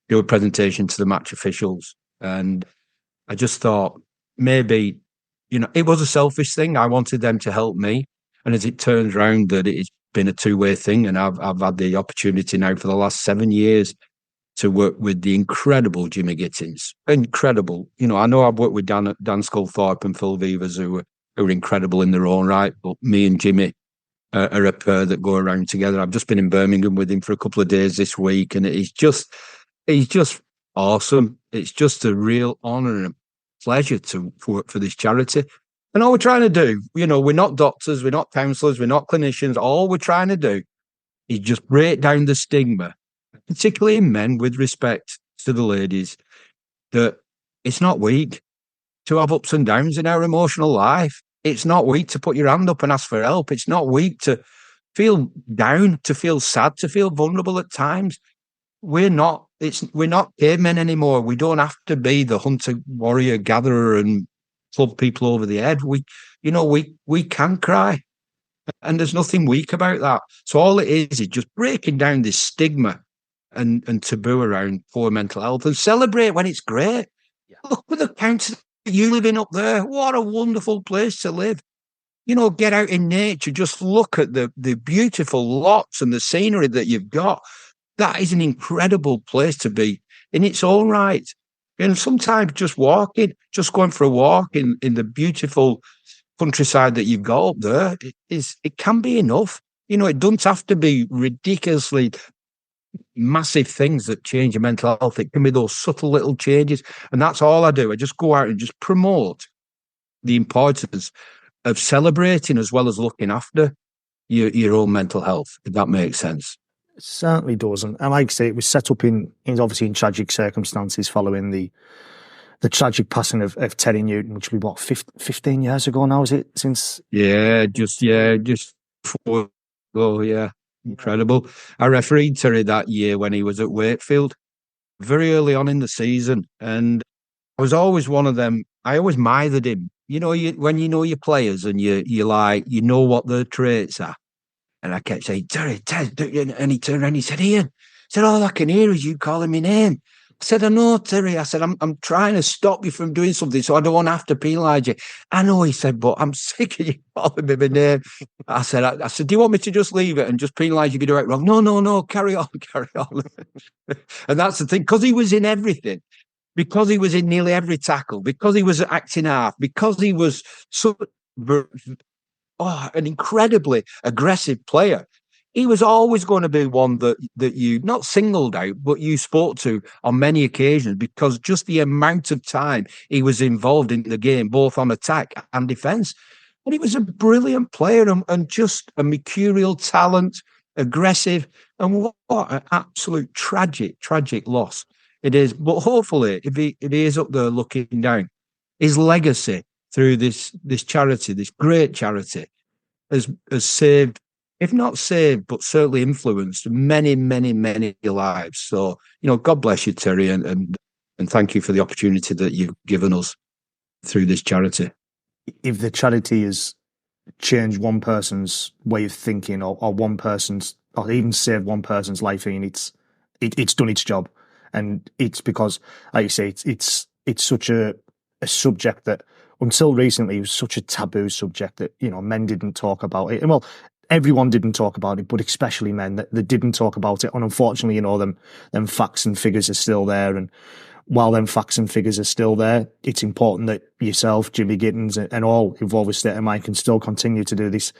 do a presentation to the match officials. And I just thought maybe, you know, it was a selfish thing. I wanted them to help me. And as it turns around, that it's been a two-way thing. And I've had the opportunity now for the last 7 years to work with the incredible Jimmy Gittins. Incredible. You know, I know I've worked with Dan Sculthorpe and Phil Vivers, who are incredible in their own right, but me and Jimmy are a pair that go around together. I've just been in Birmingham with him for a couple of days this week, and he's just awesome. It's just a real honour and a pleasure to work for this charity. And all we're trying to do, you know, we're not doctors, we're not counsellors, we're not clinicians. All we're trying to do is just break down the stigma, particularly in men, with respect to the ladies, that it's not weak to have ups and downs in our emotional life. It's not weak to put your hand up and ask for help. It's not weak to feel down, to feel sad, to feel vulnerable at times. We're not cavemen anymore. We don't have to be the hunter, warrior, gatherer and club people over the head. We can cry. And there's nothing weak about that. So all it is just breaking down this stigma and taboo around poor mental health, and celebrate when it's great. Look at the county that you live in up there. What a wonderful place to live. You know, get out in nature. Just look at the beautiful lots and the scenery that you've got. That is an incredible place to be in its own right. And sometimes just going for a walk in the beautiful countryside that you've got up there, it can be enough. You know, it doesn't have to be ridiculously massive things that change your mental health. It can be those subtle little changes. And that's all I do. I just go out and just promote the importance of celebrating as well as looking after your own mental health, if that makes sense. It certainly does. And like I say, it was set up in obviously in tragic circumstances following the tragic passing of Terry Newton, which we 15 years ago now, is it? Since just 4 ago, yeah. Incredible. I refereed Terry that year when he was at Wakefield, very early on in the season, and I was always one of them. I always mithered him. You know, when you know your players and you know what their traits are. And I kept saying, Terry, Ted, and he turned around and he said, Ian, all I can hear is you calling me name. I said, I know, Terry. I said, I'm trying to stop you from doing something so I don't want to have to penalise you. I know, he said, but I'm sick of you calling me my name. I said, do you want me to just leave it and just penalise you if you do it wrong? No, carry on. And that's the thing, because he was in everything, because he was in nearly every tackle, because he was acting half, because he was an incredibly aggressive player. He was always going to be one that you not singled out, but you spoke to on many occasions, because just the amount of time he was involved in the game, both on attack and defence. And he was a brilliant player and just a mercurial talent, aggressive. And what an absolute tragic loss it is. But hopefully, if he is up there looking down, his legacy through this charity, this great charity, has saved, if not saved, but certainly influenced many, many, many lives. So, you know, God bless you, Terry, and thank you for the opportunity that you've given us through this charity. If the charity has changed one person's way of thinking, or one person's, or even saved one person's life, and it's done its job. And it's because, like you say, it's such a subject that until recently was such a taboo subject that, you know, men didn't talk about it. And well, everyone didn't talk about it, but especially men that didn't talk about it. And unfortunately, you know, them facts and figures are still there. And while them facts and figures are still there, it's important that yourself, Jimmy Gittins, and all involved with State of Mind can still continue to do this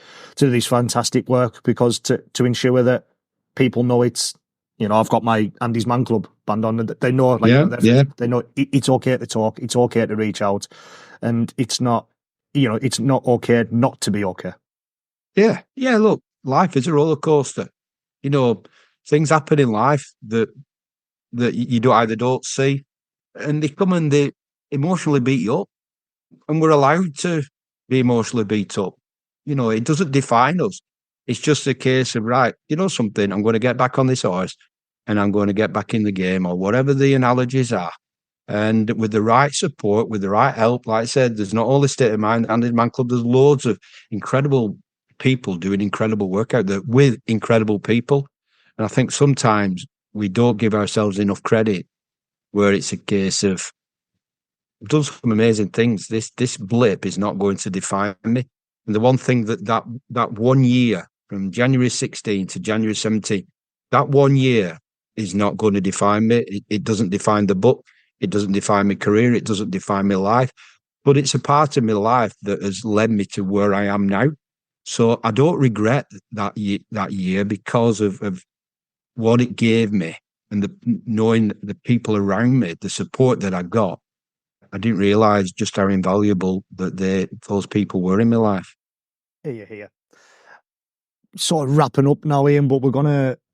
fantastic work, because to ensure that people know it's, you know, I've got my Andy's Man Club band on, and they know, they know it's okay to talk, it's okay to reach out, and it's not okay not to be okay. Yeah. Look, life is a roller coaster. You know, things happen in life that you don't see, and they come and they emotionally beat you up, and we're allowed to be emotionally beat up. You know, it doesn't define us. It's just a case of, right, you know something, I'm going to get back on this horse and I'm going to get back in the game, or whatever the analogies are. And with the right support, with the right help, like I said, there's not only State of Mind and the Man Club, there's loads of incredible people doing incredible work out there with incredible people. And I think sometimes we don't give ourselves enough credit, where it's a case of, I've done some amazing things. This blip is not going to define me. And the one thing that 1 year, from January 16 to January 17, that 1 year is not going to define me. It doesn't define the book. It doesn't define my career. It doesn't define my life. But it's a part of my life that has led me to where I am now. So I don't regret that year because of what it gave me and knowing the people around me, the support that I got. I didn't realise just how invaluable that those people were in my life. Here. Sort of wrapping up now, Ian, but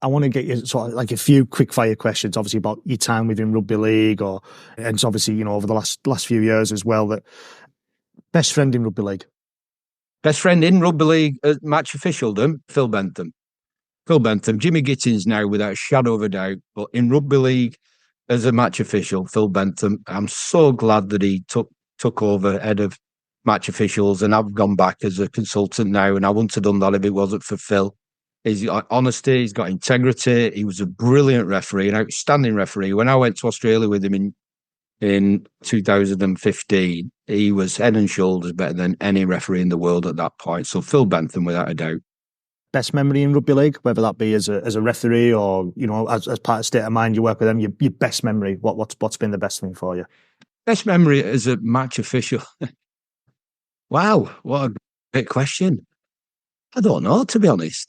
I want to get you sort of like a few quick fire questions, obviously about your time within rugby league, and obviously, over the last few years as well. That best friend in rugby league. Best friend in rugby league at match officialdom, Phil Bentham. Jimmy Gittins now, without a shadow of a doubt, but in rugby league as a match official, Phil Bentham. I'm so glad that he took over head of match officials, and I've gone back as a consultant now, and I wouldn't have done that if it wasn't for Phil. He's got honesty, he's got integrity. He was a brilliant referee, an outstanding referee. When I went to Australia with him in 2015, he was head and shoulders better than any referee in the world at that point. So Phil Bentham, without a doubt. Best memory in rugby league, whether that be as a referee or as part of State of Mind, you work with them. Your best memory. What's been the best thing for you? Best memory as a match official. Wow, what a great question. I don't know, to be honest.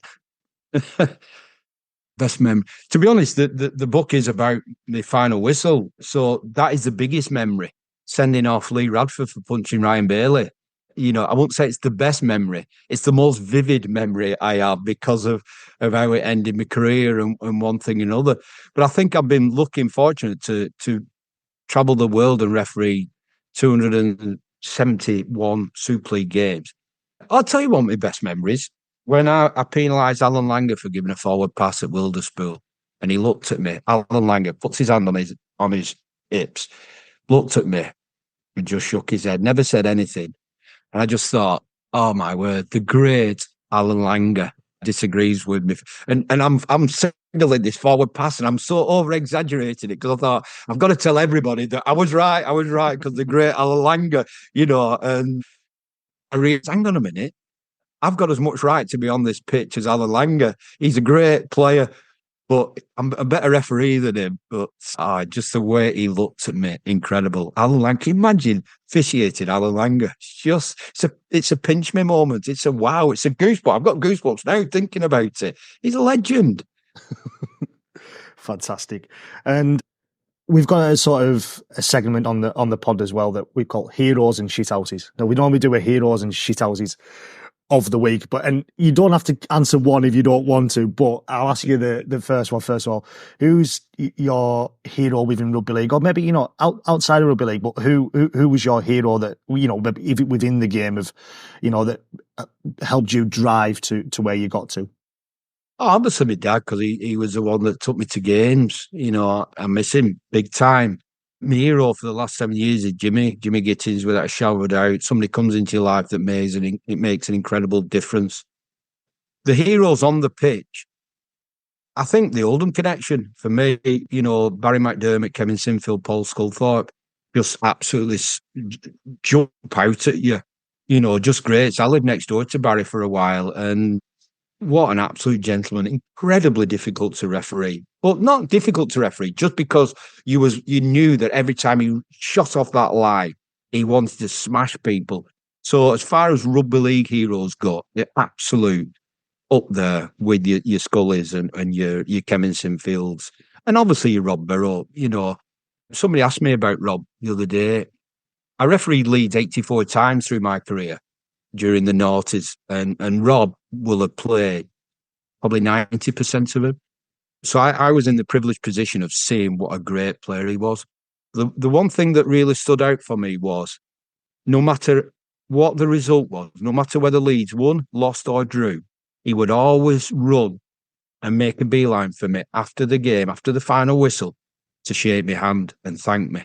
Best memory. To be honest, the book is about the final whistle. So that is the biggest memory. Sending off Leigh Radford for punching Ryan Bailey. I won't say it's the best memory. It's the most vivid memory I have because of how it ended my career and one thing and another. But I think I've been fortunate to travel the world and referee 271 Super League games. I'll tell you one of my best memories. When I penalised Alan Langer for giving a forward pass at Wilderspool, and he looked at me. Alan Langer puts his hand on his hips, looked at me, and just shook his head. Never said anything. And I just thought, oh my word, the great Alan Langer disagrees with me, and I'm signaling this forward pass, and I'm so over exaggerating it because I thought I've got to tell everybody that I was right because the great Alan Langer, and I realized, hang on a minute. I've got as much right to be on this pitch as Alan Langer. He's a great player, but I'm a better referee than him. But just the way he looked at me, incredible. Alan Langer, can you imagine officiating Alan Langer? It's a pinch me moment. It's a wow. It's a goosebump. I've got goosebumps now thinking about it. He's a legend. Fantastic. And we've got a sort of a segment on the pod as well that we call Heroes and Shithouses. Now, we normally do a Heroes and Shithouses of the week, and you don't have to answer one if you don't want to, but I'll ask you the first one. First of all, who's your hero within rugby league, or maybe outside of rugby league, but who was your hero that maybe even within the game of that helped you drive to where you got to? Oh, obviously my dad, because he was the one that took me to games. I miss him big time. My hero for the last 7 years is Jimmy Gittins, without a shadow of a doubt. Somebody comes into your life that makes an incredible difference. The heroes on the pitch, I think the Oldham connection for me, Barry McDermott, Kevin Sinfield, Paul Sculthorpe, just absolutely jump out at you. Just great. So I lived next door to Barry for a while, and what an absolute gentleman. Incredibly difficult to referee. But not difficult to referee, just because you knew that every time he shot off that line, he wanted to smash people. So as far as rugby league heroes go, they're absolute up there with your Scullys and your Kevin Sinfields. And obviously your Rob Barrow. Somebody asked me about Rob the other day. I refereed Leeds 84 times through my career during the noughties, and Rob will have played probably 90% of them. So I was in the privileged position of seeing what a great player he was. The one thing that really stood out for me was, no matter what the result was, no matter whether Leeds won, lost or drew, he would always run and make a beeline for me after the game, after the final whistle, to shake my hand and thank me.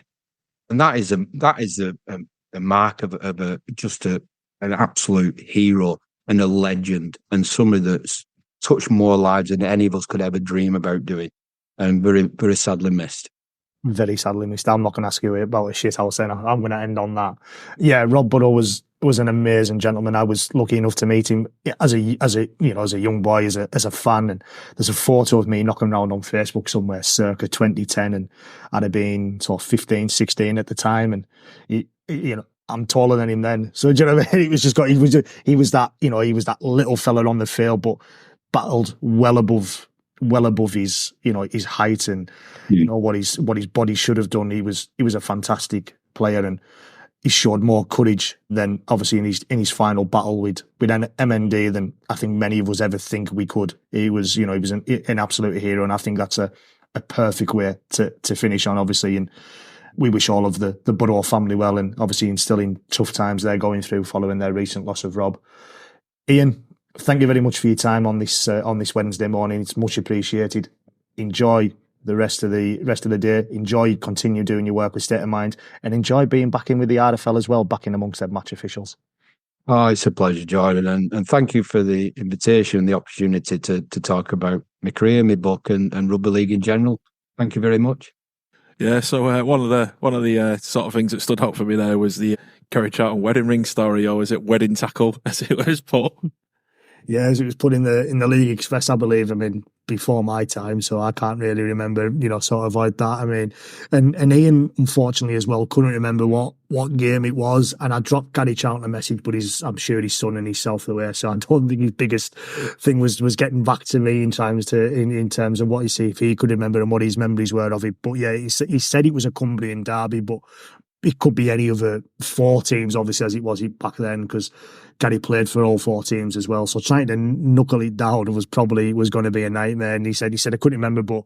And that is a mark of an absolute hero and a legend, and somebody that's touched more lives than any of us could ever dream about doing, and very, very sadly missed. very sadly missed. I'm not going to ask you about a shit house then. I'm going to end on that. Yeah, Rob Burrow was an amazing gentleman. I was lucky enough to meet him as a young boy, as a fan. And there's a photo of me knocking around on Facebook somewhere circa 2010, and I'd have been sort of 15, 16 at the time. And I'm taller than him then. So do you know what I mean? He was that little fella on the field, but battled well above his height and what his body should have done. He was a fantastic player, and he showed more courage than obviously in his final battle with MND than I think many of us ever think we could. He was an absolute hero, and I think that's a perfect way to finish on, obviously. And we wish all of the Burrow family well, and obviously instilling tough times they're going through following their recent loss of Rob. Ian, thank you very much for your time on this Wednesday morning. It's much appreciated. Enjoy the rest of the day. Continue doing your work with State of Mind, and enjoy being back in with the RFL as well, back in amongst their match officials. Oh, it's a pleasure, Jordan, and thank you for the invitation and the opportunity to talk about my career, my book, and rugby league in general. Thank you very much. Yeah, so one of the sort of things that stood out for me there was the Kerry Charlton wedding ring story, or is it wedding tackle, as it was put? Yeah, as it was put in the League Express, I believe. I mean, before my time, so I can't really remember, sort of like that. I mean, and Ian, unfortunately, as well, couldn't remember what game it was. And I dropped Gary Charlton a message, but I'm sure his son and himself away. So I don't think his biggest thing was getting back to me in terms of what if he could remember and what his memories were of it. But yeah, he said it was a Cumbrian derby, but it could be any other four teams, obviously, as it was back then, because Gary played for all four teams as well. So trying to knuckle it down was going to be a nightmare. And he said I couldn't remember, but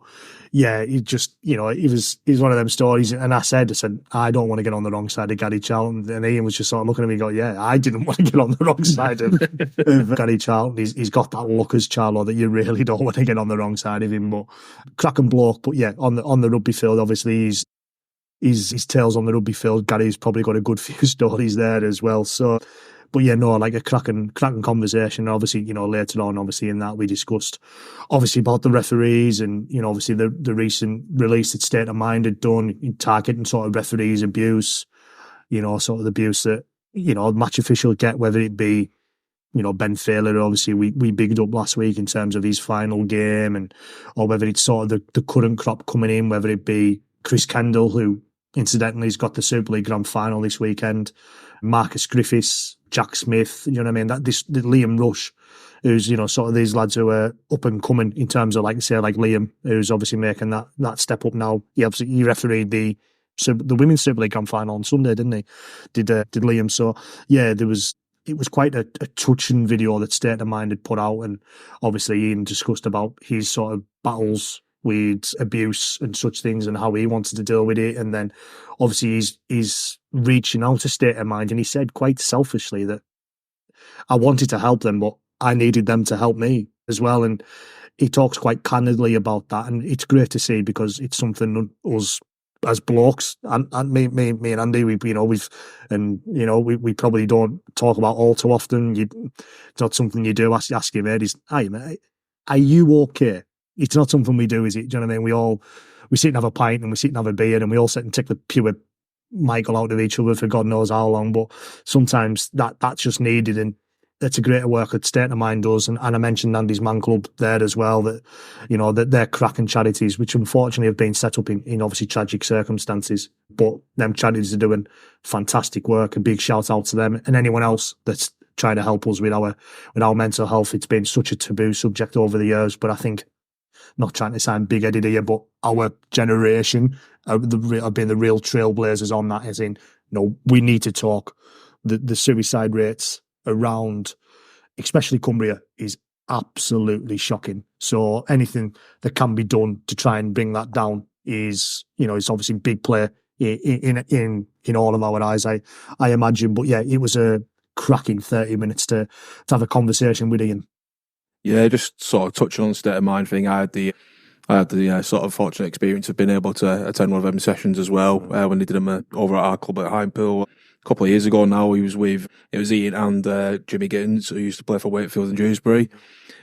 yeah, he just, it was one of them stories. And I said, I don't want to get on the wrong side of Gary Charlton. And Ian was just sort of looking at me and going, yeah, I didn't want to get on the wrong side of Gary Charlton. He's got that look as Charlo that you really don't want to get on the wrong side of him. But cracking bloke. But yeah, on the rugby field, obviously his tales on the rugby field, Gary's probably got a good few stories there as well. So, but yeah, no, like a cracking conversation. Obviously, later on, obviously in that we discussed obviously about the referees and, obviously the recent release that State of Mind had done in targeting sort of referees abuse, sort of the abuse that, match officials get, whether it be, Ben Failer, obviously we bigged up last week in terms of his final game, or whether it's sort of the current crop coming in, whether it be Chris Kendall, who incidentally has got the Super League Grand Final this weekend, Marcus Griffiths, Jack Smith, you know what I mean? The Liam Rush, who's, sort of these lads who are up and coming in terms of, like Liam, who's obviously making that step up now. He refereed the Women's Super League Grand Final on Sunday, didn't he? Did Liam. So, yeah, it was quite a touching video that State of Mind had put out, and obviously Ian discussed about his sort of battles with abuse and such things and how he wanted to deal with it. And then obviously he's reaching out to State of Mind, and he said quite selfishly that I wanted to help them, but I needed them to help me as well. And he talks quite candidly about that, and it's great to see, because it's something us as blokes and me and Andy, we probably don't talk about all too often. It's not something you do. Ask your mate, "Hey mate, are you okay?" It's not something we do, is it? Do you know what I mean? We sit and have a pint and we sit and have a beer and we all sit and take the pure Michael out of each other for God knows how long. But sometimes that's just needed, and that's a great work that State of Mind does. And I mentioned Andy's Man Club there as well, that, that they're cracking charities, which unfortunately have been set up in obviously tragic circumstances. But them charities are doing fantastic work. A big shout out to them and anyone else that's trying to help us with our mental health. It's been such a taboo subject over the years, but I think, not trying to sound big-headed here, but our generation have been the real trailblazers on that, as in, we need to talk. The suicide rates around, especially Cumbria, is absolutely shocking. So anything that can be done to try and bring that down is, it's obviously big play in all of our eyes, I imagine. But yeah, it was a cracking 30 minutes to have a conversation with Ian. Yeah, just sort of touching on the State of Mind thing. I had the sort of fortunate experience of being able to attend one of them sessions as well, when they did them over at our club at Highpool a couple of years ago now. It was Ian and Jimmy Gittins, who used to play for Wakefield and Dewsbury.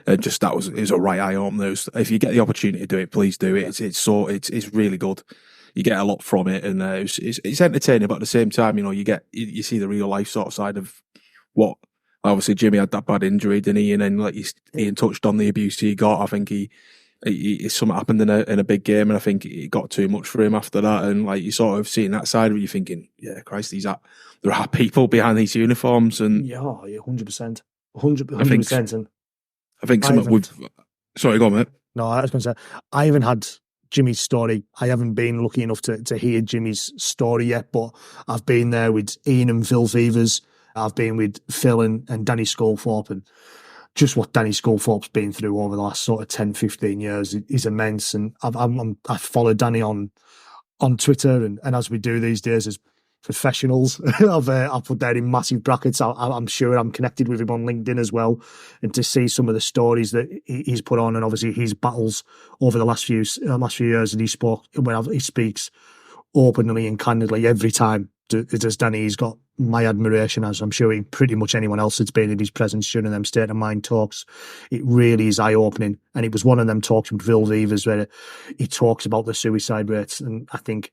And just it was a right eye opener. If you get the opportunity to do it, please do it. It's really good. you get a lot from it, and it's entertaining. But at the same time, you see the real life sort of side of what. Obviously, Jimmy had that bad injury, didn't he? And then, like Ian touched on the abuse he got. I think he something happened in a big game, and I think it got too much for him after that. And like you sort of seeing that side of it, you're thinking, yeah, Christ, there are people behind these uniforms, and 100%, 100%. And I think something would. Sorry, go on, mate. No, I was going to say I haven't had Jimmy's story. I haven't been lucky enough to hear Jimmy's story yet, but I've been there with Ian and Phil Fevers. I've been with Phil and Danny Sculthorpe, and just what Danny Sculthorpe's been through over the last sort of 10, 15 years is immense. And I've followed Danny on Twitter, and as we do these days as professionals, I've put that in massive brackets. I'm sure I'm connected with him on LinkedIn as well, and to see some of the stories that he's put on, and obviously his battles over the last few years, and he speaks openly and candidly every time. Does Danny? He's got my admiration, as I'm sure pretty much anyone else that's been in his presence during them State of Mind talks. It really is eye-opening. And it was one of them talks with Phil Vevers where he talks about the suicide rates, and I think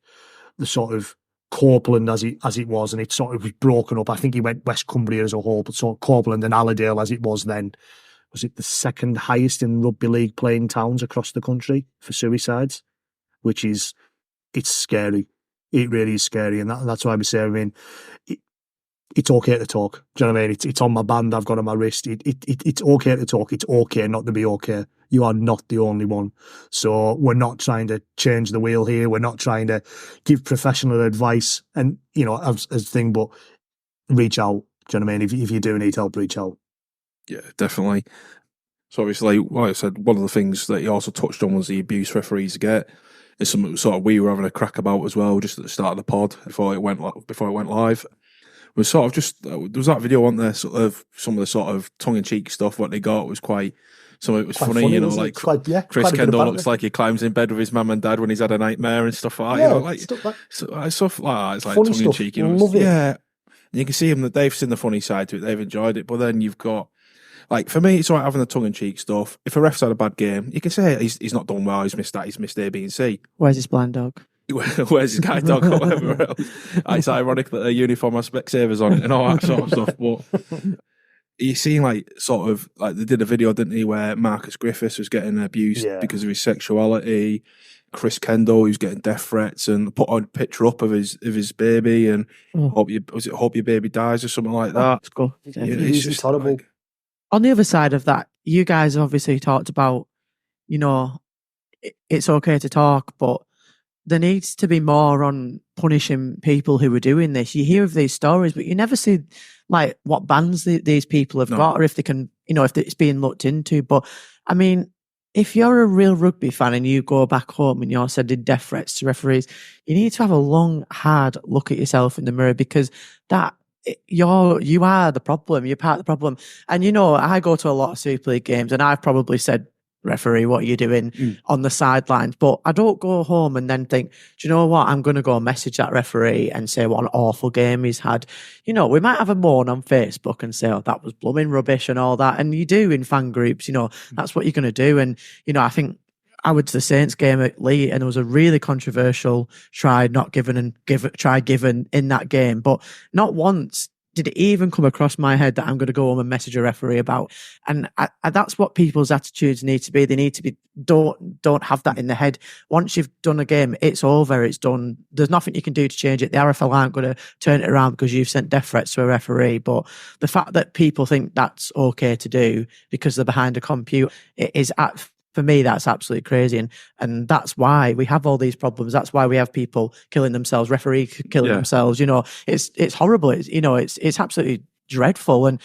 the sort of Copeland as it was, and it sort of was broken up. I think he went West Cumbria as a whole, but sort of Copeland and Allerdale as it was then. Was it the second highest in rugby league playing towns across the country for suicides? Which is, it's scary. It really is scary, and that's why we say, I mean, it's okay to talk. Do you know what I mean? It's on my band I've got on my wrist. It's okay to talk. It's okay not to be okay. You are not the only one. So we're not trying to change the wheel here. We're not trying to give professional advice and, as thing, but reach out. Do you know what I mean? If you do need help, reach out. Yeah, definitely. So obviously, like I said, one of the things that he also touched on was the abuse referees get. It's something sort of we were having a crack about as well, just at the start of the pod before it went live. Was sort of just there was that video on there, sort of some of the sort of tongue in cheek stuff. What they got was quite. Some of it was funny, like Chris Kendall looks like he climbs in bed with his mum and dad when he's had a nightmare and stuff like that. Stuff like that. It's like tongue in cheek. Yeah, and you can see him that they've seen the funny side to it. They've enjoyed it, but then you've got. Like, for me, it's all right having the tongue-in-cheek stuff. If a ref's had a bad game, you can say he's not done well, he's missed that, he's missed A, B and C. Where's his blind dog? Where's his guide dog or whatever else. It's ironic that a uniform has Specsavers on it and all that sort of stuff. But you see, like, sort of, like, they did a video, didn't he, where Marcus Griffiths was getting abused because of his sexuality. Chris Kendall, who's getting death threats, and put on a picture up of his baby, and hope your baby dies or something like that. Let's go. It's just horrible. Like, on the other side of that, you guys obviously talked about, it's okay to talk, but there needs to be more on punishing people who are doing this. You hear of these stories, but you never see like what bans these people have got, or if they can, if it's being looked into. But I mean, if you're a real rugby fan and you go back home and you're sending death threats to referees, you need to have a long, hard look at yourself in the mirror, because you are the problem. You're part of the problem. And I go to a lot of Super League games, and I've probably said, referee, what are you doing on the sidelines? But I don't go home and then think, do you know what? I'm going to go message that referee and say what an awful game he's had. We might have a moan on Facebook and say, oh, that was blooming rubbish and all that. And you do in fan groups, that's what you're going to do. And, I think I went to the Saints game at Leigh, and there was a really controversial try given in that game. But not once did it even come across my head that I'm going to go home and message a referee about. And that's what people's attitudes need to be. They need to be, don't have that in the head. Once you've done a game, it's over, it's done. There's nothing you can do to change it. The RFL aren't going to turn it around because you've sent death threats to a referee. But the fact that people think that's okay to do because they're behind a computer, it is for me, that's absolutely crazy. And that's why we have all these problems. That's why we have people killing themselves, referees killing themselves. It's horrible. It's absolutely dreadful. And,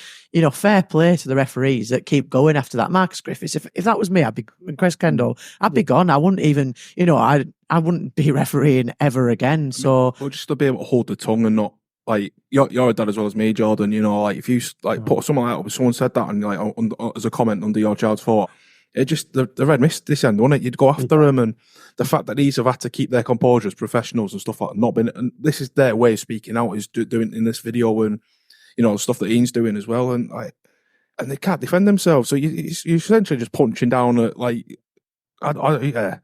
fair play to the referees that keep going after that. Marcus Griffiths, if that was me, and Chris Kendall, I'd be gone. I wouldn't even, I wouldn't be refereeing ever again. So, or just to be able to hold the tongue and not, like, you're a dad as well as me, Jordan. Like, if you put something like that, someone said that and as a comment under your child's thought, it just, the red mist this end, wasn't it? You'd go after them, and the fact that these have had to keep their composure as professionals and stuff like that, not been, and this is their way of speaking out, is doing in this video, and stuff that Ian's doing as well, and they can't defend themselves. So you're essentially just punching down at, like, look, they're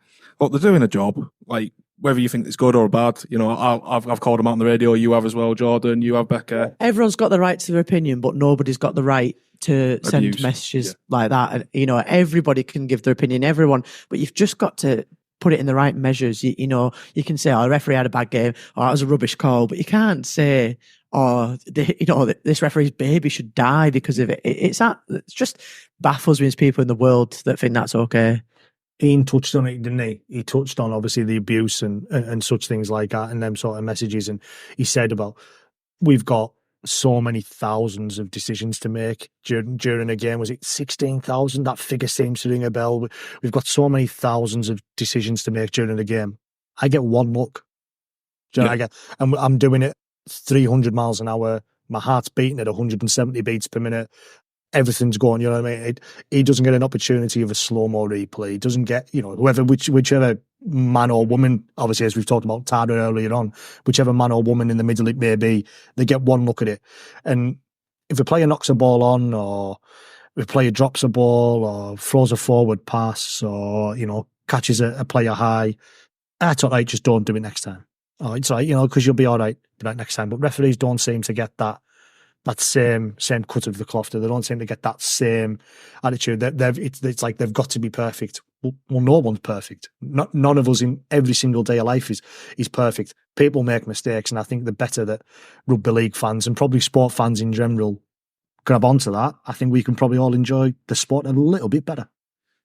doing a job. Like, whether you think it's good or bad. You know, I've called them out on the radio. You have as well, Jordan. You have, Becca. Everyone's got the right to their opinion, but nobody's got the right to send messages like that. And, you know, everybody can give their opinion, but you've just got to put it in the right measures. You know, you can say, oh, the referee had a bad game, or that was a rubbish call, but you can't say, oh, this referee's baby should die because of it. It's just baffles me as people in the world that think that's okay. Ian touched on it, didn't he? He touched on obviously the abuse and such things like that and them sort of messages. And he said about, we've got so many thousands of decisions to make during a game. Was it 16,000? That figure seems to ring a bell. We've got so many thousands of decisions to make during a game. I get one look. I'm doing it 300 miles an hour. My heart's beating at 170 beats per minute. Everything's going, you know what I mean? He doesn't get an opportunity of a slow-mo replay. He doesn't get, you know, whichever man or woman, obviously, as we've talked about Tada earlier on, whichever man or woman in the middle it may be, they get one look at it. And if a player knocks a ball on, or if a player drops a ball, or throws a forward pass, or, you know, catches a player high, that's all right, just don't do it next time. Oh, it's all right, you know, because you'll be all right next time. But referees don't seem to get that same cut of the cloth. They don't seem to get that same attitude. It's like they've got to be perfect. Well, no one's perfect. None of us in every single day of life is perfect. People make mistakes, and I think the better that rugby league fans and probably sport fans in general grab onto that, I think we can probably all enjoy the sport a little bit better.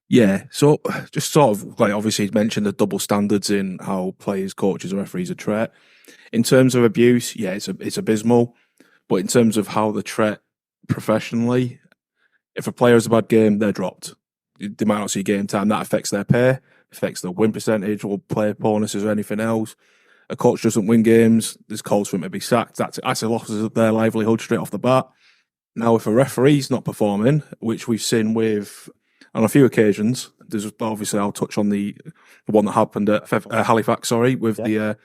Yeah, so just sort of like obviously you mentioned the double standards in how players, coaches, and referees are treated. In terms of abuse, yeah, it's abysmal. But in terms of how they treat professionally, if a player has a bad game, they're dropped. They might not see game time. That affects their pay, affects their win percentage or player bonuses or anything else. A coach doesn't win games, there's calls for him to be sacked. That's a loss of their livelihood straight off the bat. Now, if a referee's not performing, which we've seen with on a few occasions, there's obviously I'll touch on the one that happened at Halifax. With they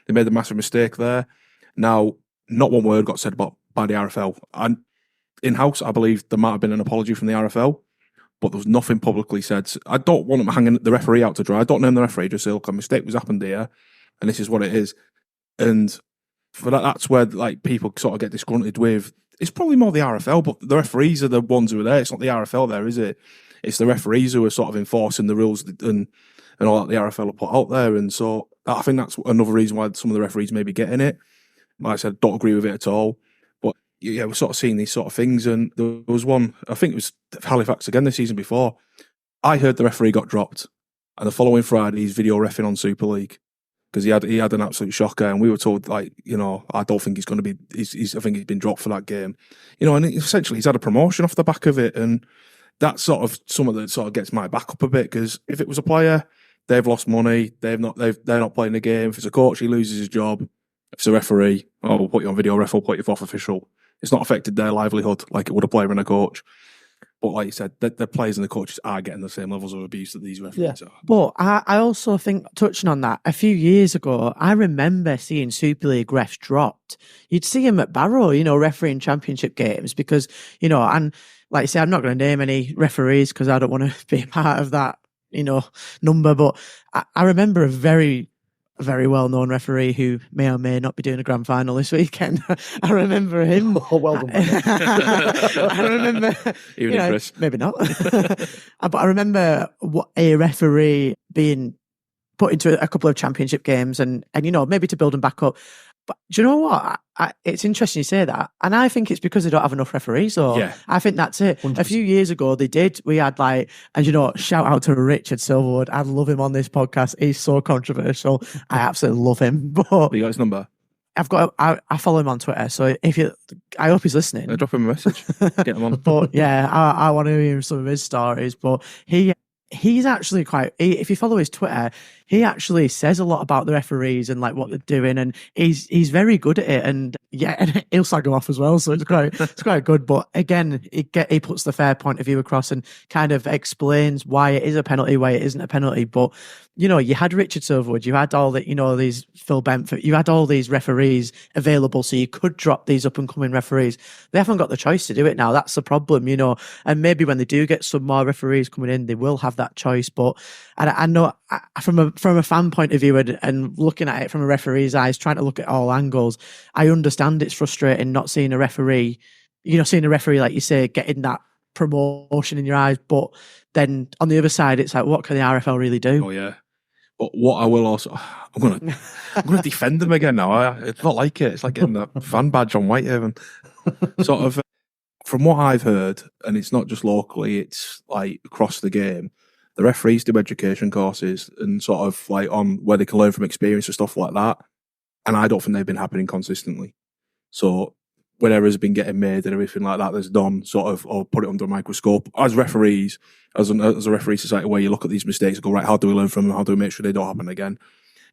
made a massive mistake there. Now, not one word got said by the RFL. And in-house, I believe there might have been an apology from the RFL, but there was nothing publicly said. I don't want them hanging the referee out to dry. I don't name the referee, just say, look, a mistake was happened here, and this is what it is. And for that's where like people sort of get disgruntled with. It's probably more the RFL, but the referees are the ones who are there. It's not the RFL there, is it? It's the referees who are sort of enforcing the rules and all that the RFL will put out there. And so I think that's another reason why some of the referees may be getting it. Like I said, don't agree with it at all. But yeah, we're sort of seeing these sort of things. And there was one, I think it was Halifax again the season before. I heard the referee got dropped. And the following Friday, he's video reffing on Super League because he had an absolute shocker. And we were told, like, you know, I don't think he's going to be, I think he's been dropped for that game. You know, and essentially he's had a promotion off the back of it. And that's sort of some of the sort of gets my back up a bit because if it was a player, they've lost money, they're not playing the game. If it's a coach, he loses his job. If it's a referee, we'll put you on video ref, we'll put you off official. It's not affected their livelihood like it would a player and a coach. But like you said, the players and the coaches are getting the same levels of abuse that these referees are. But I also think, touching on that, a few years ago, I remember seeing Super League refs dropped. You'd see him at Barrow, you know, refereeing championship games because, you know, and like you say, I'm not going to name any referees because I don't want to be a part of that, you know, number. But I remember a very well-known referee who may or may not be doing a grand final this weekend. I remember him. Oh, well done. I remember, even Chris. Maybe not. But I remember a referee being put into a couple of championship games and you know, maybe to build them back up. But do you know what? It's interesting you say that. And I think it's because they don't have enough referees. So I think that's it. 100%. A few years ago, they did. We had and you know, shout out to Richard Silverwood. I love him on this podcast. He's so controversial. I absolutely love him. But you got his number? I follow him on Twitter. So I hope he's listening. Drop him a message. Get him on. But yeah, I want to hear some of his stories. But he's actually if you follow his Twitter, he actually says a lot about the referees and like what they're doing, and he's very good at it. And yeah, and he'll slag them off as well, so it's quite good. But again, he puts the fair point of view across and kind of explains why it is a penalty, why it isn't a penalty. But you know, you had Richard Silverwood, you had all the, you know, these Phil Bentford, you had all these referees available, so you could drop these up and coming referees. They haven't got the choice to do it now. That's the problem, you know. And maybe when they do get some more referees coming in, they will have that choice. But I know from from a fan point of view and looking at it from a referee's eyes, trying to look at all angles, I understand it's frustrating not seeing a referee, seeing a referee, like you say, getting that promotion in your eyes. But then on the other side, it's like, what can the RFL really do? Oh, yeah. But what I will also, I'm gonna defend them again now. It's not like it. It's like getting a fan badge on Whitehaven. Sort of, from what I've heard, and it's not just locally, it's like across the game. The referees do education courses and sort of like on where they can learn from experience and stuff like that. And I don't think they've been happening consistently. So whatever has been getting made and everything like that that's done, sort of, or put it under a microscope. As referees, as a referee society, where you look at these mistakes and go, right, how do we learn from them? How do we make sure they don't happen again?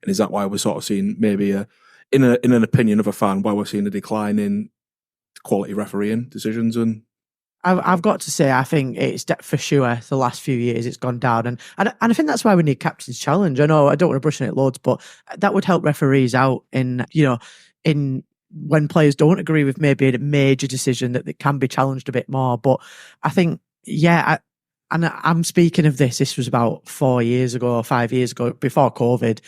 And is that why we're sort of seeing maybe in an opinion of a fan, why we're seeing a decline in quality refereeing decisions? And I've got to say, I think it's for sure the last few years it's gone down. And I think that's why we need Captain's Challenge. I know I don't want to brush on it loads, but that would help referees out in when players don't agree with maybe a major decision that it can be challenged a bit more. But I think, I'm speaking of this was about 4 years ago or 5 years ago, before COVID.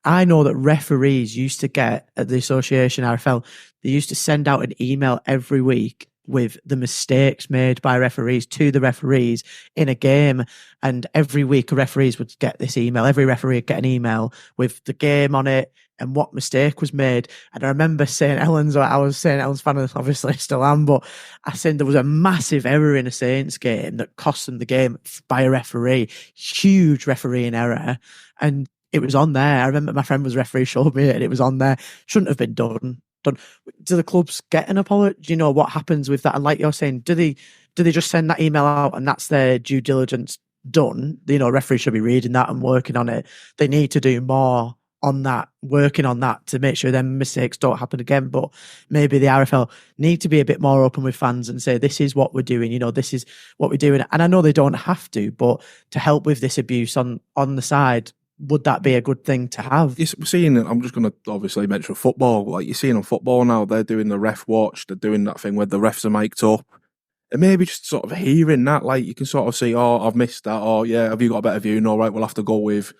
I know that referees used to get at the association RFL, they used to send out an email every week with the mistakes made by referees to the referees in a game. And every week referees would get this email. Every referee would get an email with the game on it and what mistake was made. And I remember St. Helens, I was St. Helens fan, obviously I still am, but I said there was a massive error in a Saints game that cost them the game by a referee. Huge refereeing error. And it was on there. I remember my friend was referee, showed me it, and it was on there. Shouldn't have been done. Do the clubs get an apology? Do you know what happens with that? And like you're saying, do they just send that email out and that's their due diligence done? Referees should be reading that and working on it. They need to do more on that, working on that to make sure them mistakes don't happen again. But maybe the RFL need to be a bit more open with fans and say, this is what we're doing, this is what we're doing. And I know they don't have to, but to help with this abuse on the side, would that be a good thing to have? We're seeing, I'm just going to obviously mention football, like you're seeing on football now, they're doing the ref watch, they're doing that thing where the refs are mic'd up. And maybe just sort of hearing that, like you can sort of see, oh, I've missed that, or yeah, have you got a better view? No, right, we'll have to go with,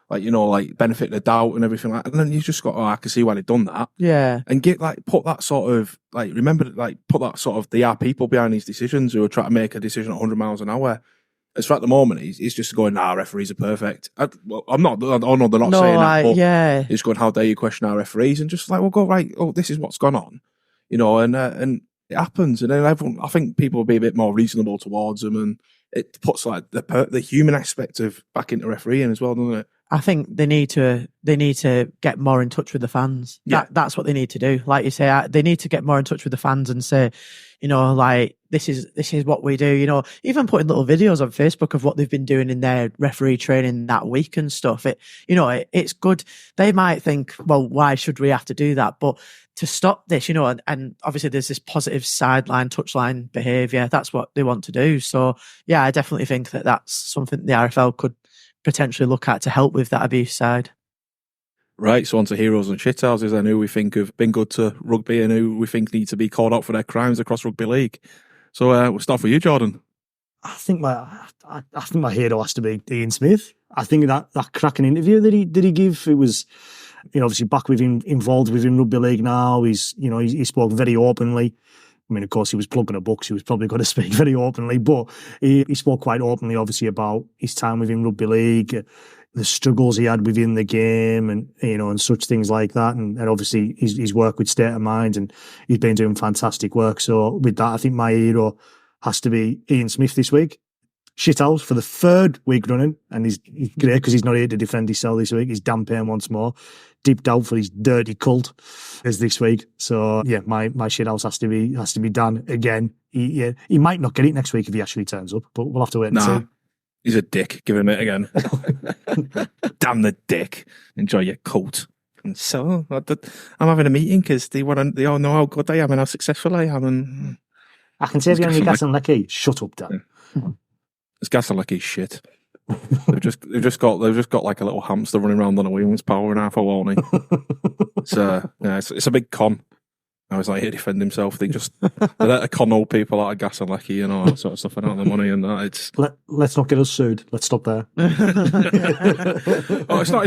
like benefit of the doubt and everything like that. And then you just got, I can see why they've done that. Yeah. And put that sort of, put that sort of, there are people behind these decisions who are trying to make a decision at 100 miles an hour. As for at the moment, he's just going, referees are perfect. I'm not, oh no, they're not saying that, but yeah. he's going, how dare you question our referees? And just like, go, right, this is what's gone on. And it happens. And then I think people will be a bit more reasonable towards them, and it puts like the human aspect of back into refereeing as well, doesn't it? I think they need to get more in touch with the fans. Yeah. That's what they need to do. Like you say, they need to get more in touch with the fans and say, like this is what we do. Even putting little videos on Facebook of what they've been doing in their referee training that week and stuff. It's good. They might think, well, why should we have to do that? But to stop this, and obviously there's this positive sideline, touchline behaviour. That's what they want to do. So yeah, I definitely think that that's something the RFL could potentially look at to help with that abuse side. Right, so on to heroes and shithouses, and who we think have been good to rugby and who we think need to be called out for their crimes across rugby league. So we'll start with you, Jordan. I think my hero has to be Ian Smith. I think that cracking interview that he gave, it was, obviously back with him, involved within rugby league now. He spoke very openly. I mean, of course, he was plugging a book, so he was probably going to speak very openly, but he spoke quite openly, obviously, about his time within rugby league, the struggles he had within the game, and and such things like that, and obviously his work with State of Mind, and he's been doing fantastic work. So with that, I think my hero has to be Ian Smith this week. Shithouse for the third week running, and he's great because he's not here to defend himself this week. He's damn pain once more. Deep out for his dirty cult as this week. So yeah, my shithouse has to be done again. He might not get it next week if he actually turns up, but we'll have to wait and see. He's a dick. Give him it again. Damn the dick. Enjoy your cult. And so I'm having a meeting because they all know how good I am and how successful I am. And I can say again, Gas and Lecky, shut up, Dan. Yeah. It's Gas and Lecky shit. They've just got like a little hamster running around on a wheel. It's power and half a warning. It's a big con. I was like, he defend himself. They let to con old people out of gas and lecky and all that sort of stuff and out the money and that. Let's not get us sued. Let's stop there. It's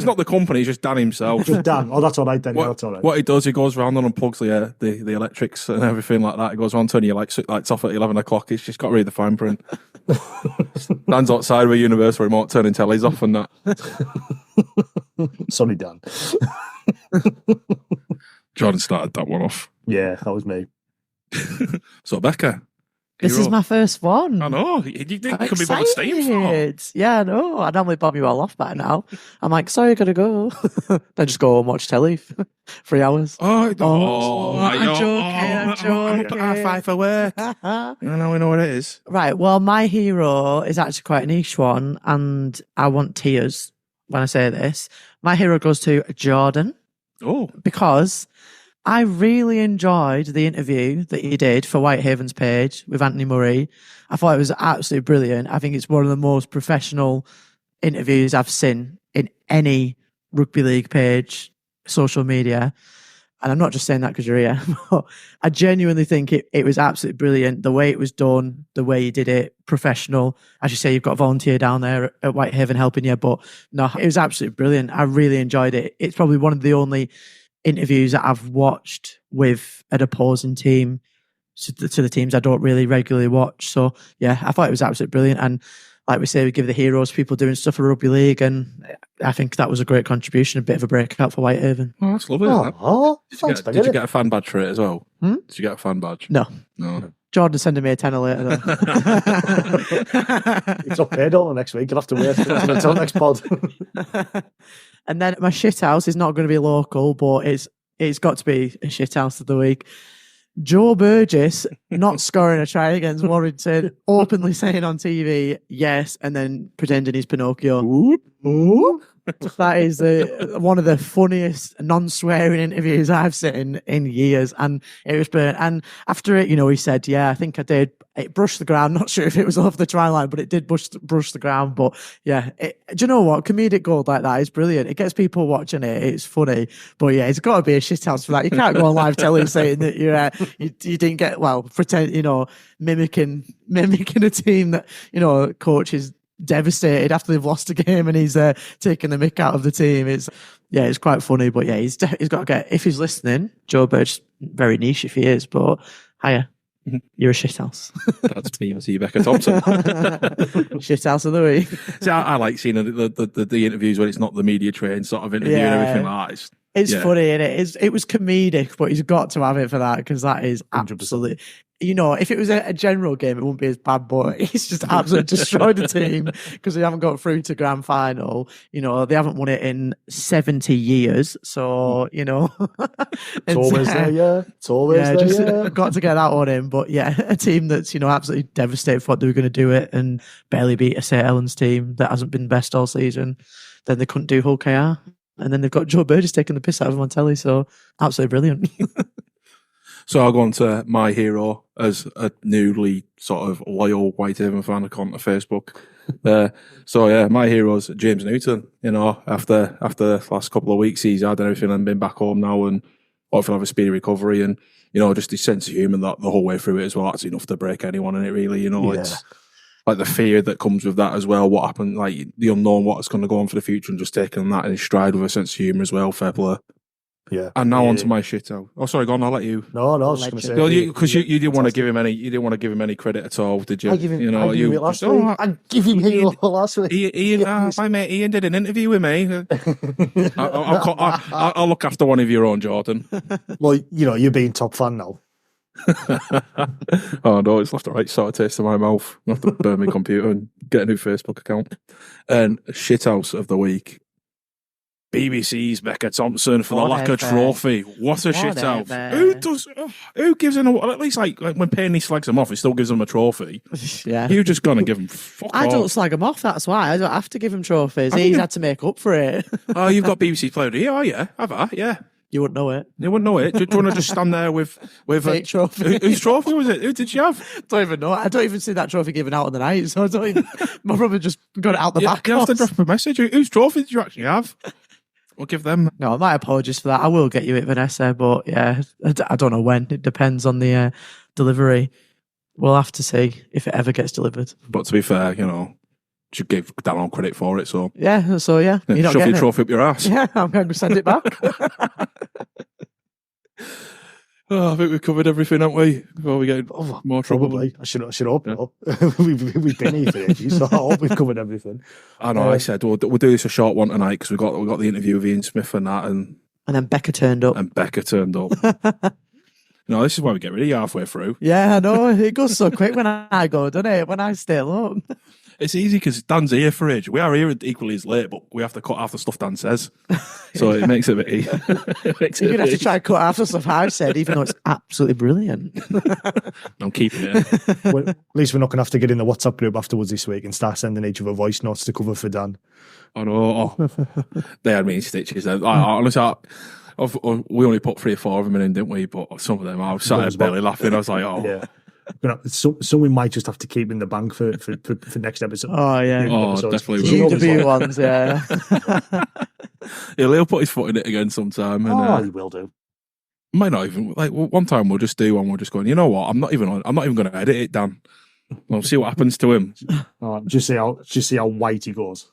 not the company, it's just Dan himself. Just Dan. Oh, that's all right then. That's all right. What he does, he goes around and unplugs the electrics and everything like that. He goes around turning your lights off at 11 o'clock. He's just got to read the fine print. Dan's outside of a universal remote turning tellies off and that. Sorry, Dan. Jordan started that one off. Yeah, that was me. So, Becca. This is my first one. I know. You think you could be bothered staying for? Yeah, I know. I normally bomb you all off by now. I'm like, sorry, I gotta go. Then just go and watch telly for 3 hours. I'm joking. High five for work. I know what it is. Right, well, my hero is actually quite a niche one, and I want tears when I say this. My hero goes to Jordan. Oh. Because I really enjoyed the interview that he did for Whitehaven's page with Anthony Murray. I thought it was absolutely brilliant. I think it's one of the most professional interviews I've seen in any rugby league page, social media. And I'm not just saying that because you're here, but I genuinely think it was absolutely brilliant. The way it was done, the way he did it, professional. As you say, you've got a volunteer down there at Whitehaven helping you, but no, it was absolutely brilliant. I really enjoyed it. It's probably one of the only interviews that I've watched with an opposing team to the teams I don't really regularly watch. So yeah, I thought it was absolutely brilliant. And like we say, we give the heroes, people doing stuff for rugby league, and I think that was a great contribution, a bit of a breakout for Whitehaven. Oh, that's lovely. Did you get a fan badge for it as well? Did you get a fan badge? No. Jordan's sending me a tenner later. It's up there, don't next week. You'll have to wait until next pod. And then my shithouse is not going to be local, but it's got to be a shithouse of the week. Joe Burgess not scoring a try against Warrington, openly saying on TV, yes, and then pretending he's Pinocchio. Ooh. That is one of the funniest non-swearing interviews I've seen in years, and it was brilliant. And after it, he said, yeah, I think I did. It brushed the ground. Not sure if it was off the try line, but it did brush the ground. But yeah, do you know what? Comedic gold like that is brilliant. It gets people watching it. It's funny. But yeah, it's got to be a shithouse for that. You can't go on live telly saying that you didn't get, pretend, mimicking a team that, coach is devastated after they've lost a game and he's taking the mick out of the team. It's quite funny. But yeah, he's got to get, if he's listening, Joe Birch, very niche if he is, but hiya. You're a shithouse. That's me. I see you, Becca Thompson. Shithouse of the week. See, I like seeing the interviews when it's not the media trained sort of interview and everything like that. It's funny, and it was comedic, but he's got to have it for that because that is 100%. Absolutely. If it was a general game, it wouldn't be as bad, but he's just absolutely destroyed the team because they haven't got through to grand final. They haven't won it in 70 years. So, it's always there, yeah. It's always there, yeah. Got to get that one in. But yeah, a team that's, absolutely devastated for what they were going to do it and barely beat a St. Helens team that hasn't been best all season. Then they couldn't do Hull KR. And then they've got Joe Burgess taking the piss out of him on telly. So absolutely brilliant. So I'll go on to my hero as a newly sort of loyal Whitehaven fan account on Facebook. So yeah, my hero is James Newton. After the last couple of weeks he's had everything and been back home now and hopefully have a speedy recovery and just his sense of humour that the whole way through it as well. That's enough to break anyone in it really. It's like the fear that comes with that as well. What happened, like the unknown, what's going to go on for the future, and just taking that in his stride with a sense of humour as well. Fair play. Yeah. And now on to my shit out. Oh, sorry, go on. I'll let you. No, I was just going to say because you didn't want to give him any. You didn't want to give him any credit at all, did you? I give him. I give him last week. I give him last week. My mate Ian did an interview with me. I'll look after one of your own, Jordan. Well, you're being top fan now. Oh no, it's left a right sort of taste in my mouth. I have to burn my computer and get a new Facebook account. And shithouse of the week. BBC's Becca Thompson for the Lacquer Trophy. What a shithouse. Who gives him at least like when Penny slags him off, he still gives him a trophy. Yeah. You're just going to give him fuck I off. don't slag him off, that's why. I don't have to give him trophies. He's had to make up for it. Oh, you've got BBC Player of the Year, oh yeah. Have I? Yeah. You wouldn't know it. You wouldn't know it. Do you want to just stand there with fake trophy? Whose trophy was it? Who did you have? Don't even know. I don't even see that trophy given out on the night, so I don't even. My brother just got it out the back. You have to drop a message. Whose trophy did you actually have? We'll give them. No, my apologies for that. I will get you it, Vanessa, but yeah, I don't know when. It depends on the delivery. We'll have to see if it ever gets delivered. But to be fair, you know, should give Dan all credit for it. So yeah, you're not shove your getting trophy up your ass. Yeah, I'm going to send it back. Oh, I think we've covered everything, haven't we? Before we get more trouble. Probably. I should hope not. We've been here for ages, so I hope we've covered everything. I know. I said we'll do this a short one tonight because we got the interview with Ian Smith and that, and then Becca turned up. No, this is why we get rid of you halfway through. Yeah, I know. It goes so quick when I go, doesn't it? When I stay alone. It's easy because Dan's here for age. We are here equally as late, but we have to cut half the stuff Dan says. So it makes it a bit easy. You're going to have to try and cut half the stuff I've said, even though it's absolutely brilliant. I'm keeping it. Well, at least we're not going to have to get in the WhatsApp group afterwards this week and start sending each other voice notes to cover for Dan. I know. They had me in stitches. Honestly, we only put 3 or 4 of them in, didn't we? But some of them, I was sat there barely laughing. I was like, oh. Yeah. Some we might just have to keep in the bank for next episode. Oh, yeah. Definitely will. GW ones, yeah. He'll put his foot in it again sometime. And, he will do. Might not even, like, one time we'll just do one, we're just going, you know what, I'm not even going to edit it, Dan. We'll see what happens to him. Just see how white he goes.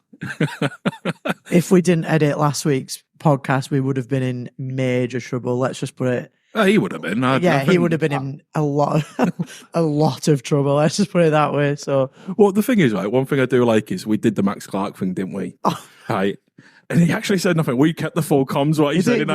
If we didn't edit last week's podcast, we would have been in major trouble. Let's just put it. He would have been. He would have been in a lot of trouble. Let's just put it that way. So, well, the thing is, right, one thing I do like is we did the Max Clark thing, didn't we? Oh. Right. And he actually said nothing. We kept the full comms what he said. And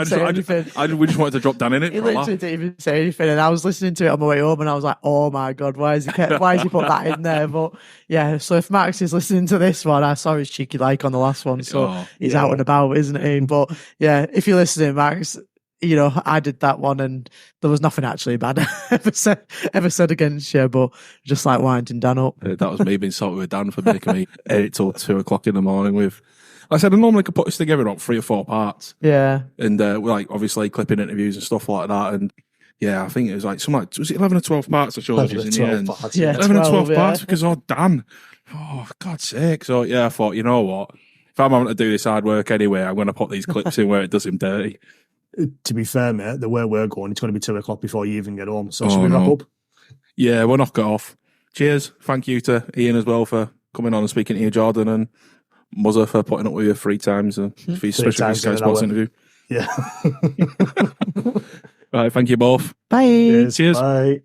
we just wanted to drop Dan in it. He literally didn't even say anything. And I was listening to it on my way home and I was like, oh my God, why has he put that in there? But yeah, so if Max is listening to this one, I saw his cheeky like on the last one. So he's out and about, isn't he? But yeah, if you're listening, Max, you know, I did that one and there was nothing actually bad ever said against you, but just like winding Dan up. That was me being salty with Dan for making me edit till 2 o'clock in the morning with. I said I normally could put this together on 3 or 4 parts. Yeah. And we're like obviously clipping interviews and stuff like that. And yeah, I think it was like was it 11 or 12 parts I showed you in the end? Parts, yeah, 11 or 12 parts because Dan. Oh, for God's sake. So yeah, I thought, you know what? If I'm having to do this hard work anyway, I'm going to put these clips in where it does him dirty. To be fair, mate, the way we're going, it's going to be 2 o'clock before you even get home. So should we wrap up? Yeah, we'll knock it off. Cheers. Thank you to Ian as well for coming on and speaking to you, Jordan, and Muzzer for putting up with you 3 times for your special Sky Sports interview. Yeah. Right, thank you both. Bye. Cheers. Bye.